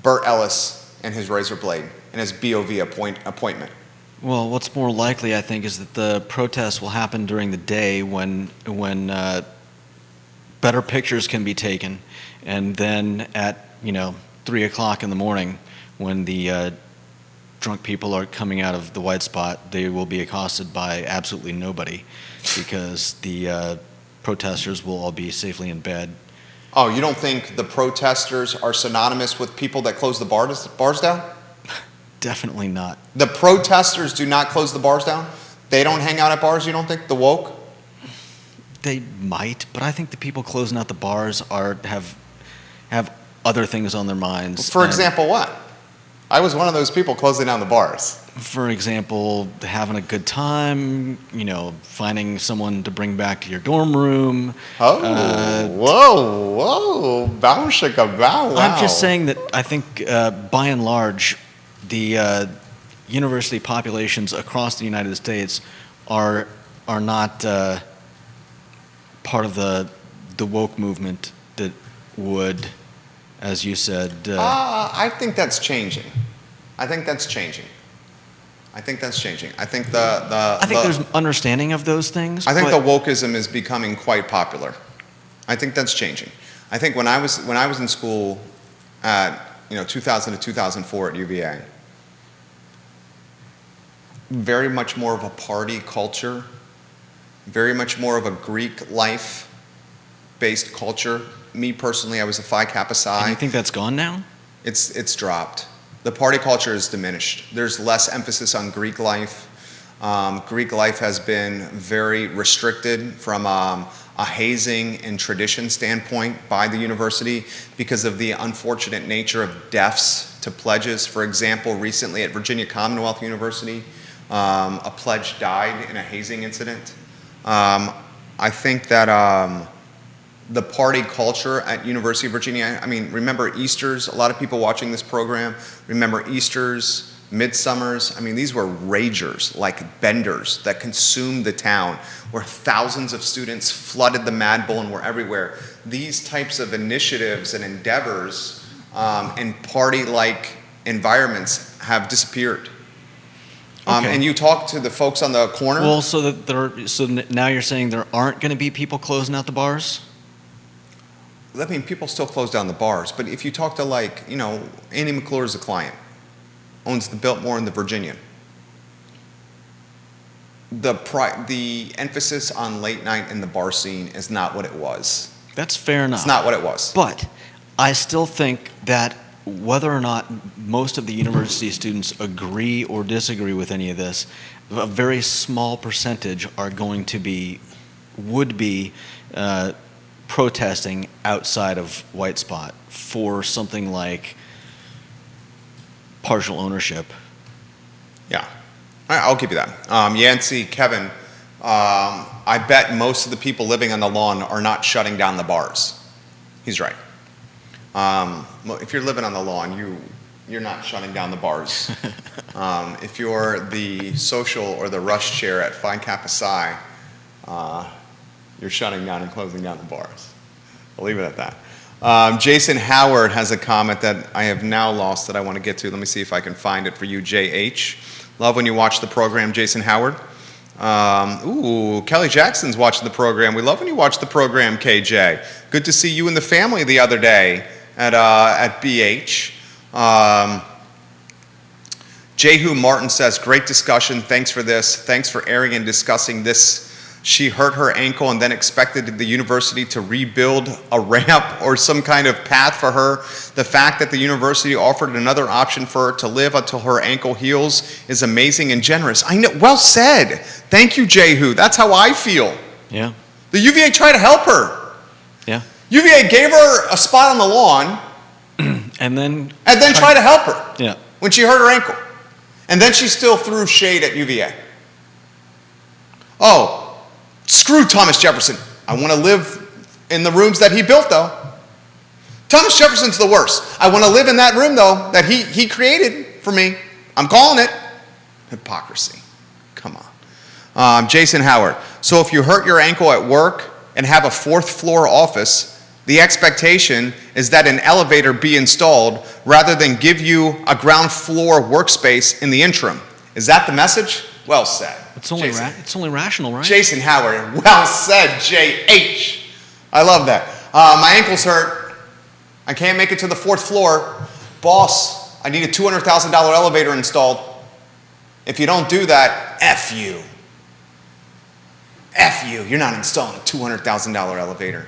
Bert Ellis and his razor blade and his BOV appointment. Well, what's more likely, I think, is that the protests will happen during the day when better pictures can be taken, and then at 3 o'clock in the morning, when the drunk people are coming out of the White Spot, they will be accosted by absolutely nobody, because the protesters will all be safely in bed. Oh, you don't think the protesters are synonymous with people that close the bars down? Definitely not. The protesters do not close the bars down? They don't hang out at bars, you don't think, the woke? They might, but I think the people closing out the bars have other things on their minds. For example, what? I was one of those people closing down the bars. For example, having a good time, finding someone to bring back to your dorm room. Whoa, bow shaka bow wow. I'm just saying that I think by and large, the university populations across the United States are not part of the woke movement that would, as you said... I think that's changing. I think there's understanding of those things. I think the wokeism is becoming quite popular. I think that's changing. I think when I was in school at 2000 to 2004 at UVA, very much more of a party culture, very much more of a Greek life-based culture. Me personally, I was a Phi Kappa Psi. And you think that's gone now? It's dropped. The party culture is diminished. There's less emphasis on Greek life. Greek life has been very restricted from a hazing and tradition standpoint by the university because of the unfortunate nature of deaths to pledges. For example, recently at Virginia Commonwealth University, a pledge died in a hazing incident. I think that the party culture at University of Virginia, I mean, remember Easters, a lot of people watching this program remember Easters, Midsummers. I mean, these were ragers, like benders that consumed the town, where thousands of students flooded the Mad Bull and were everywhere. These types of initiatives and endeavors and party-like environments have disappeared. Okay. And you talk to the folks on the corner. Well, so now you're saying there aren't going to be people closing out the bars? I mean, people still close down the bars, but if you talk to Andy McClure is a client, owns the Biltmore and the Virginian. The emphasis on late night in the bar scene is not what it was. That's fair enough. It's not what it was. But I still think that whether or not most of the university students agree or disagree with any of this, a very small percentage are going to would be protesting outside of White Spot for something like partial ownership. Yeah, I'll give you that. Yancey, Kevin, I bet most of the people living on the lawn are not shutting down the bars. He's right. If you're living on the lawn, you're not shutting down the bars. If you're the social or the rush chair at Phi Kappa Psi, you're shutting down and closing down the bars. I'll leave it at that. Jason Howard has a comment that I have now lost that I want to get to. Let me see if I can find it for you, JH. Love when you watch the program, Jason Howard. Kelly Jackson's watching the program. We love when you watch the program, KJ. Good to see you and the family the other day at BH. Jehu Martin says, great discussion. Thanks for this. Thanks for airing and discussing this. She hurt her ankle and then expected the university to rebuild a ramp or some kind of path for her. The fact that the university offered another option for her to live until her ankle heals is amazing and generous. I know. Well said. Thank you, Jehu. That's how I feel. Yeah. The UVA tried to help her. Yeah. UVA gave her a spot on the lawn and then tried to help her. Yeah. When she hurt her ankle. And then she still threw shade at UVA. Oh, screw Thomas Jefferson. I want to live in the rooms that he built, though. Thomas Jefferson's the worst. I want to live in that room, though, that he created for me. I'm calling it hypocrisy. Come on. Jason Howard. So if you hurt your ankle at work and have a fourth floor office, the expectation is that an elevator be installed rather than give you a ground floor workspace in the interim. Is that the message? Well said. It's only rational, right? Jason Howard. Well said, JH. I love that. My ankle's hurt. I can't make it to the fourth floor. Boss, I need a $200,000 elevator installed. If you don't do that, F you. F you. You're not installing a $200,000 elevator.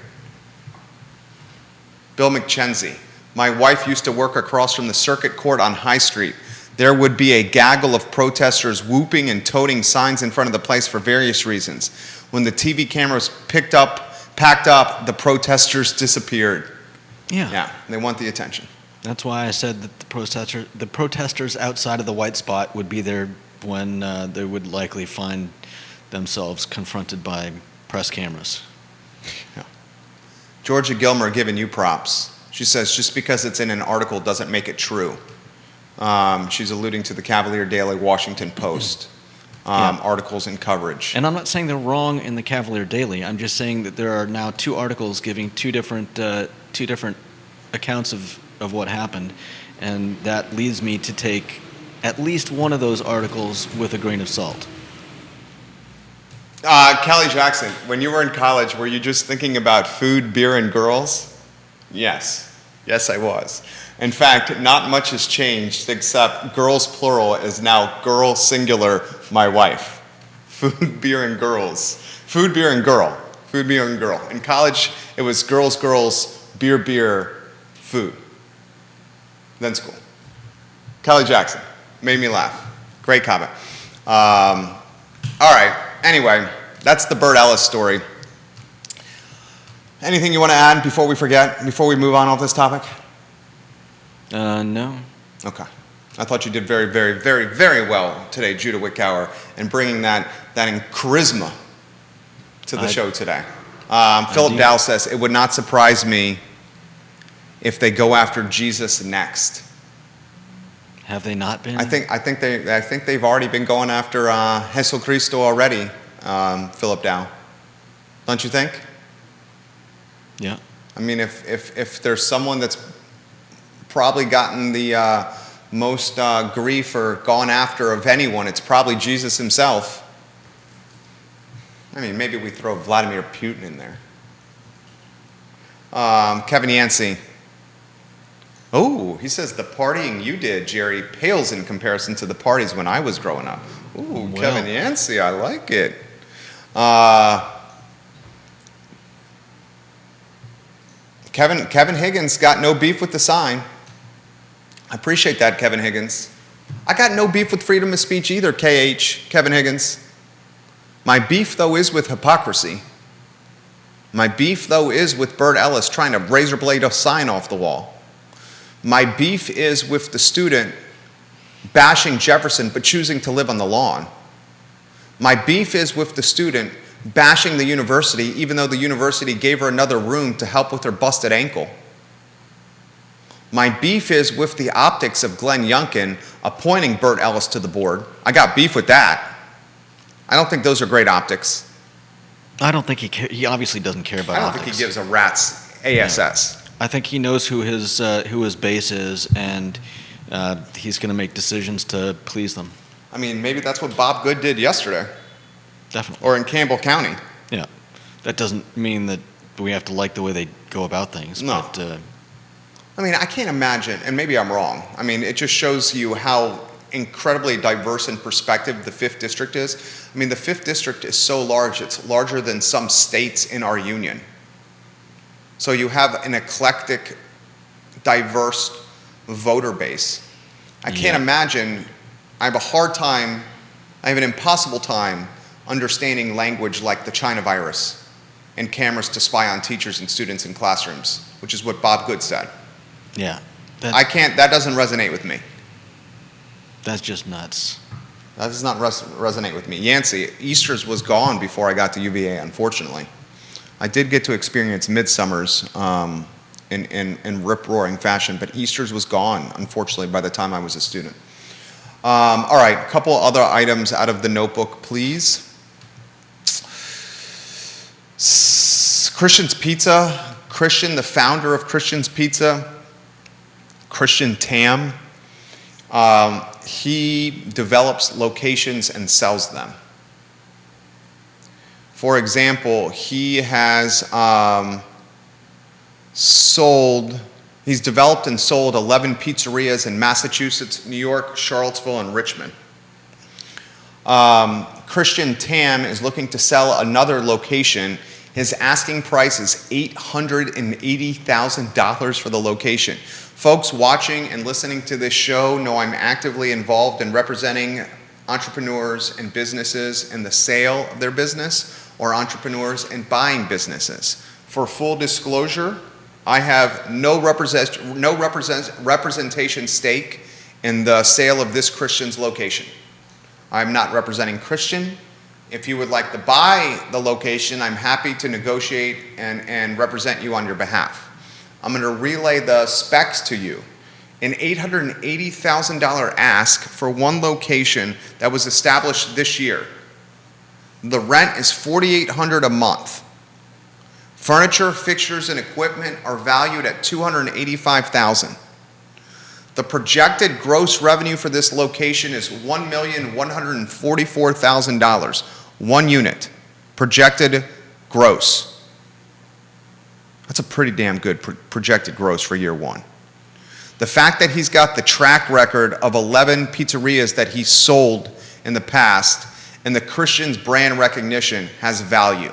Bill McKenzie. My wife used to work across from the circuit court on High Street. There would be a gaggle of protesters whooping and toting signs in front of the place for various reasons. When the TV cameras packed up, the protesters disappeared. Yeah. Yeah, they want the attention. That's why I said that the protesters outside of the White Spot would be there when they would likely find themselves confronted by press cameras. Yeah. Georgia Gilmer giving you props. She says, just because it's in an article doesn't make it true. She's alluding to the Cavalier Daily, Washington Post articles and coverage. And I'm not saying they're wrong in the Cavalier Daily. I'm just saying that there are now two articles giving two different accounts of what happened, and that leads me to take at least one of those articles with a grain of salt. Kelly Jackson, when you were in college, were you just thinking about food, beer, and girls? Yes. Yes, I was. In fact, not much has changed except girls plural is now girl singular, my wife. Food, beer, and girls. Food, beer, and girl. Food, beer, and girl. In college, it was girls, girls, beer, beer, food. Then school. Kelly Jackson. Made me laugh. Great comment. All right. Anyway, that's the Bert Ellis story. Anything you want to add before we forget, before we move on off this topic? No. Okay. I thought you did very, very, very, very well today, Judah Wickower, in bringing that charisma to the show today. Philip Dow says, it would not surprise me if they go after Jesus next. Have they not been? I think they've already been going after Jesucristo already, Philip Dow. Don't you think? Yeah. I mean, if there's someone that's probably gotten the most grief or gone after of anyone, it's probably Jesus himself. I mean, maybe we throw Vladimir Putin in there. Kevin Yancey. Oh, he says the partying you did, Jerry, pales in comparison to the parties when I was growing up. Ooh, well. Kevin Yancey, I like it. Kevin Higgins got no beef with the sign. I appreciate that, Kevin Higgins. I got no beef with freedom of speech either, Kevin Higgins. My beef, though, is with hypocrisy. My beef, though, is with Bert Ellis trying to razor blade a sign off the wall. My beef is with the student bashing Jefferson but choosing to live on the lawn. My beef is with the student bashing the university even though the university gave her another room to help with her busted ankle. My beef is with the optics of Glenn Youngkin appointing Bert Ellis to the board. I got beef with that. I don't think those are great optics. I don't think he obviously doesn't care about optics. I don't think he gives a rat's ass. Yeah. I think he knows who his base is, and he's going to make decisions to please them. I mean, maybe that's what Bob Good did yesterday. Definitely. Or in Campbell County. Yeah. That doesn't mean that we have to like the way they go about things. No. But, I mean, I can't imagine, and maybe I'm wrong. I mean, it just shows you how incredibly diverse in perspective the 5th District is. I mean, the 5th District is so large, it's larger than some states in our union. So you have an eclectic, diverse voter base. I can't imagine, I have an impossible time understanding language like the China virus and cameras to spy on teachers and students in classrooms, which is what Bob Good said. Yeah. That doesn't resonate with me. That's just nuts. That does not resonate with me. Yancey, Easter's was gone before I got to UVA, unfortunately. I did get to experience Midsummers in rip-roaring fashion, but Easter's was gone, unfortunately, by the time I was a student. All right, a couple other items out of the notebook, please. Christian's Pizza. Christian, the founder of Christian's Pizza, Christian Tam, he develops locations and sells them. For example, he has he's developed and sold 11 pizzerias in Massachusetts, New York, Charlottesville, and Richmond. Christian Tam is looking to sell another location. His asking price is $880,000 for the location. Folks watching and listening to this show know I'm actively involved in representing entrepreneurs and businesses in the sale of their business, or entrepreneurs in buying businesses. For full disclosure, I have no representation stake in the sale of this Christian's location. I'm not representing Christian. If you would like to buy the location, I'm happy to negotiate and represent you on your behalf. I'm going to relay the specs to you. An $880,000 ask for one location that was established this year. The rent is $4,800 a month. Furniture, fixtures, and equipment are valued at $285,000. The projected gross revenue for this location is $1,144,000, one unit. projected gross. That's a pretty damn good projected gross for year one. The fact that he's got the track record of 11 pizzerias that he's sold in the past and the Christian's brand recognition has value.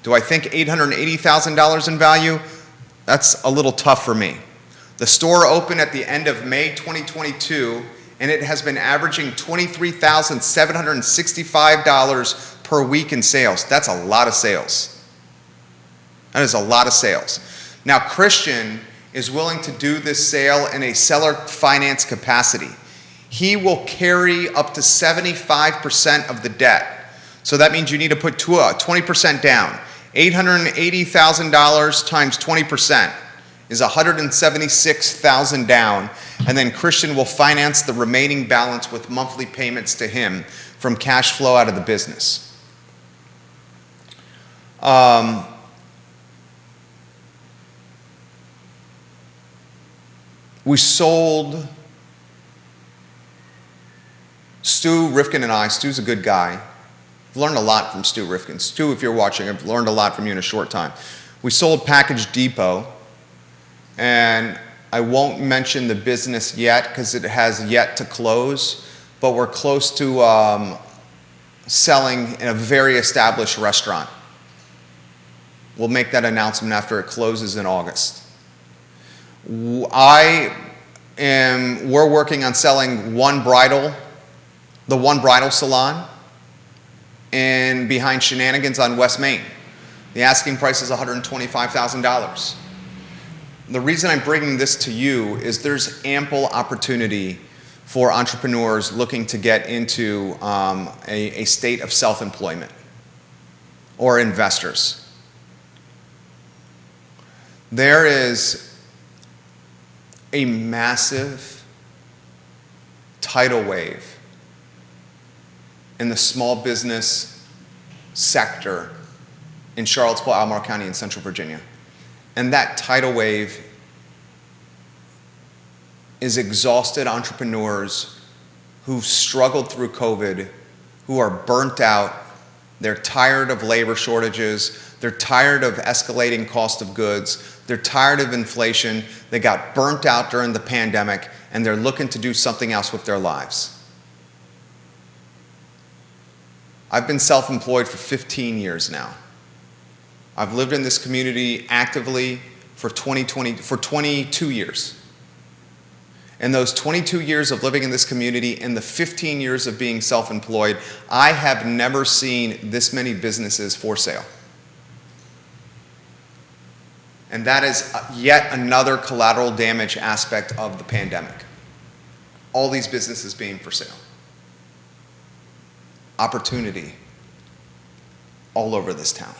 Do I think $880,000 in value? That's a little tough for me. The store opened at the end of May 2022, and it has been averaging $23,765 per week in sales. That's a lot of sales. That is a lot of sales. Now, Christian is willing to do this sale in a seller finance capacity. He will carry up to 75% of the debt. So that means you need to put 20% down. $880,000 times 20% is $176,000 down, and then Christian will finance the remaining balance with monthly payments to him from cash flow out of the business. We sold Stu Rifkin and I. Stu's a good guy. I've learned a lot from Stu Rifkin. Stu, if you're watching, I've learned a lot from you in a short time. We sold Package Depot, and I won't mention the business yet because it has yet to close, but we're close to selling in a very established restaurant. We'll make that announcement after it closes in August. We're working on selling the one bridal salon and behind Shenanigans on West Main. The asking price is $125,000. The reason I'm bringing this to you is there's ample opportunity for entrepreneurs looking to get into a state of self-employment or investors. There is a massive tidal wave in the small business sector in Charlottesville, Albemarle County, and Central Virginia. And that tidal wave is exhausted entrepreneurs who've struggled through COVID, who are burnt out, they're tired of labor shortages, they're tired of escalating cost of goods, they're tired of inflation, they got burnt out during the pandemic, and they're looking to do something else with their lives. I've been self-employed for 15 years now. I've lived in this community actively for 22 years. In those 22 years of living in this community and the 15 years of being self-employed, I have never seen this many businesses for sale. And that is yet another collateral damage aspect of the pandemic. All these businesses being for sale. Opportunity all over this town.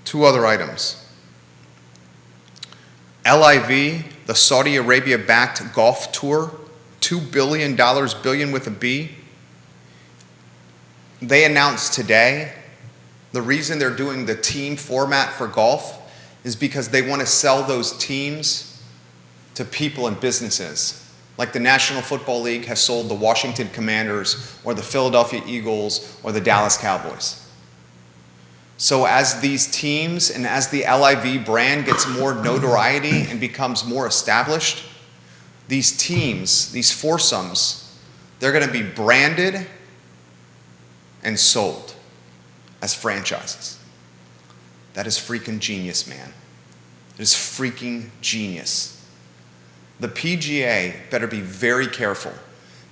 Two other items. LIV, the Saudi Arabia-backed golf tour, $2 billion, billion with a B. They announced today the reason they're doing the team format for golf is because they want to sell those teams to people and businesses. Like the National Football League has sold the Washington Commanders or the Philadelphia Eagles or the Dallas Cowboys. So as these teams and as the LIV brand gets more notoriety and becomes more established, these teams, these foursomes, they're going to be branded and sold as franchises. That is freaking genius, man. It is freaking genius. The PGA better be very careful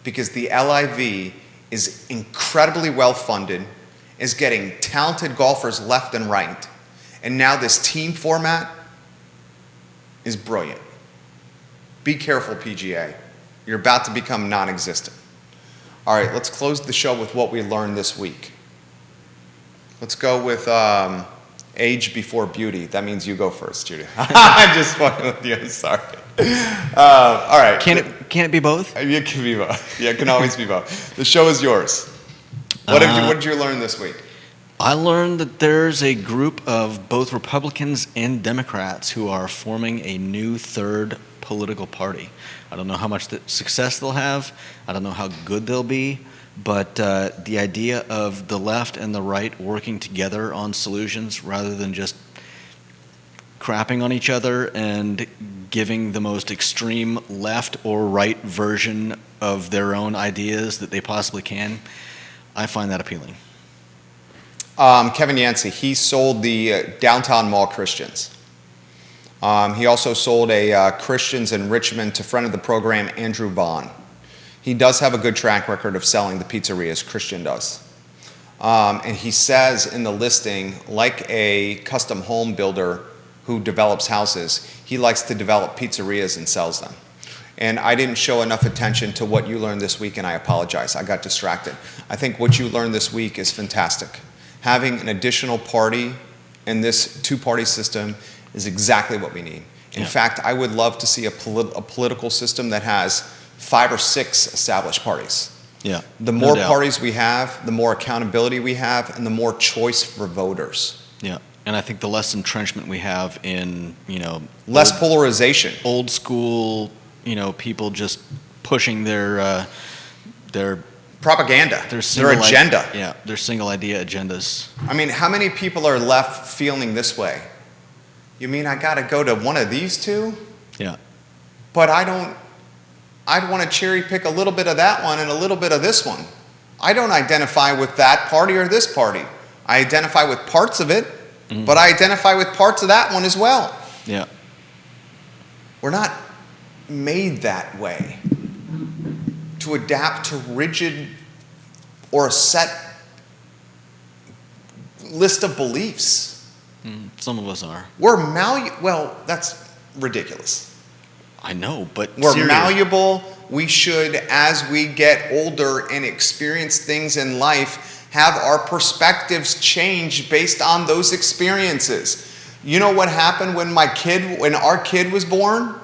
because the LIV is incredibly well funded, is getting talented golfers left and right, and now this team format is brilliant. Be careful, PGA. You're about to become non-existent. All right, let's close the show with what we learned this week. Let's go with age before beauty. That means you go first, Judy. I'm just fucking with you. I'm sorry. All right. Can it be both? It can be both. Yeah, it can always be both. The show is yours. What did you learn this week? I learned that there's a group of both Republicans and Democrats who are forming a new third political party. I don't know how much success they'll have. I don't know how good they'll be, But the idea of the left and the right working together on solutions rather than just crapping on each other and giving the most extreme left or right version of their own ideas that they possibly can, I find that appealing. Kevin Yancey, he sold the Downtown Mall Christians. He also sold a Christians in Richmond to friend of the program, Andrew Vaughn. He does have a good track record of selling the pizzerias, Christian does. And he says in the listing, like a custom home builder who develops houses, he likes to develop pizzerias and sells them. And I didn't show enough attention to what you learned this week, and I apologize. I got distracted. I think what you learned this week is fantastic. Having an additional party in this two-party system is exactly what we need. In fact, I would love to see a political system that has 5 or 6 established parties. Yeah. The more parties we have, the more accountability we have, and the more choice for voters. Yeah. And I think the less entrenchment we have in, less polarization. Old school, people just pushing their propaganda, their agenda. Their single idea agendas. I mean, how many people are left feeling this way? You mean I got to go to one of these two? Yeah. But I'd want to cherry pick a little bit of that one and a little bit of this one. I don't identify with that party or this party. I identify with parts of it, but I identify with parts of that one as well. Yeah. We're not made that way to adapt to rigid or a set list of beliefs. Some of us are. Well, that's ridiculous. I know, but we're malleable. We should, as we get older and experience things in life, have our perspectives change based on those experiences. You know what happened when our kid was born?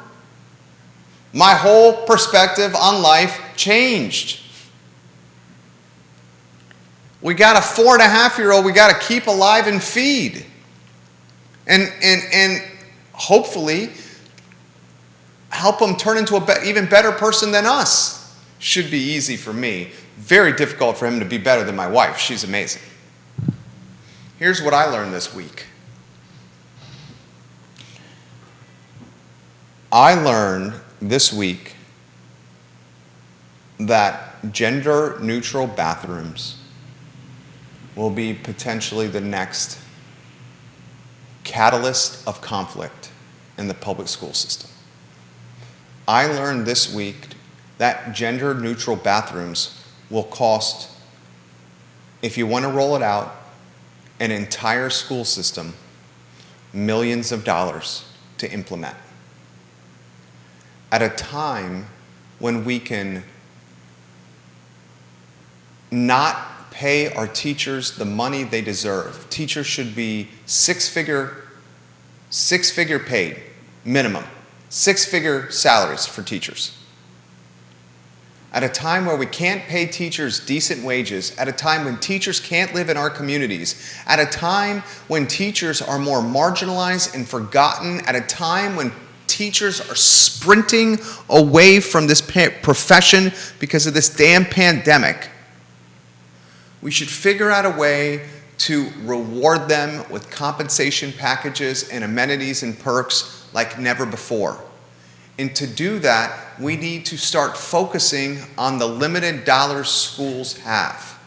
My whole perspective on life changed. We got a 4.5-year-old we got to keep alive and feed. And hopefully help them turn into an even better person than us. Should be easy for me. Very difficult for him to be better than my wife. She's amazing. Here's what I learned this week. I learned this week that gender-neutral bathrooms will be potentially the next catalyst of conflict in the public school system. I learned this week that gender-neutral bathrooms will cost, if you want to roll it out, an entire school system millions of dollars to implement. At a time when we can not pay our teachers the money they deserve. Teachers should be six-figure paid, minimum. 6-figure salaries for teachers. At a time where we can't pay teachers decent wages, at a time when teachers can't live in our communities, at a time when teachers are more marginalized and forgotten, at a time when teachers are sprinting away from this profession because of this damn pandemic, we should figure out a way to reward them with compensation packages and amenities and perks like never before. And to do that, we need to start focusing on the limited dollars schools have.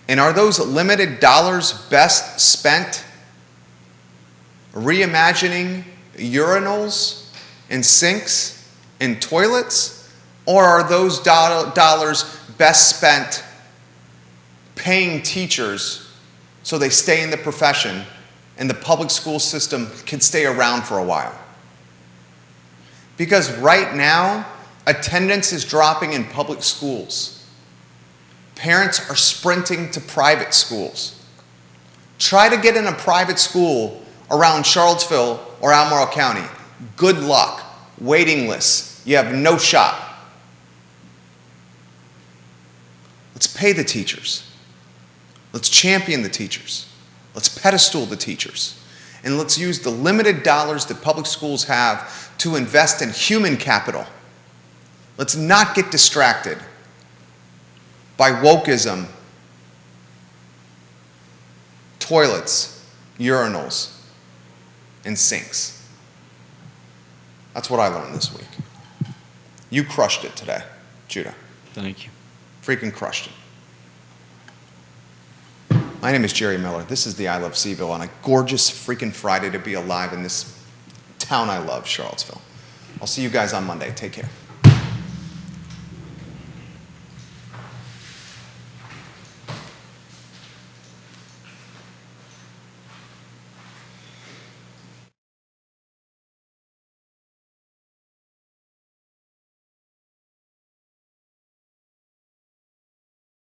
And are those limited dollars best spent reimagining urinals and sinks and toilets? Or are those dollars best spent paying teachers so they stay in the profession and the public school system can stay around for a while? Because right now, attendance is dropping in public schools. Parents are sprinting to private schools. Try to get in a private school around Charlottesville or Albemarle County. Good luck. Waiting lists. You have no shot. Let's pay the teachers. Let's champion the teachers. Let's pedestal the teachers. And let's use the limited dollars that public schools have to invest in human capital. Let's not get distracted by wokeism, toilets, urinals, and sinks. That's what I learned this week. You crushed it today, Judah. Thank you. Freaking crushed it. My name is Jerry Miller. This is the I Love CVille on a gorgeous freaking Friday to be alive in this town I love, Charlottesville. I'll see you guys on Monday. Take care.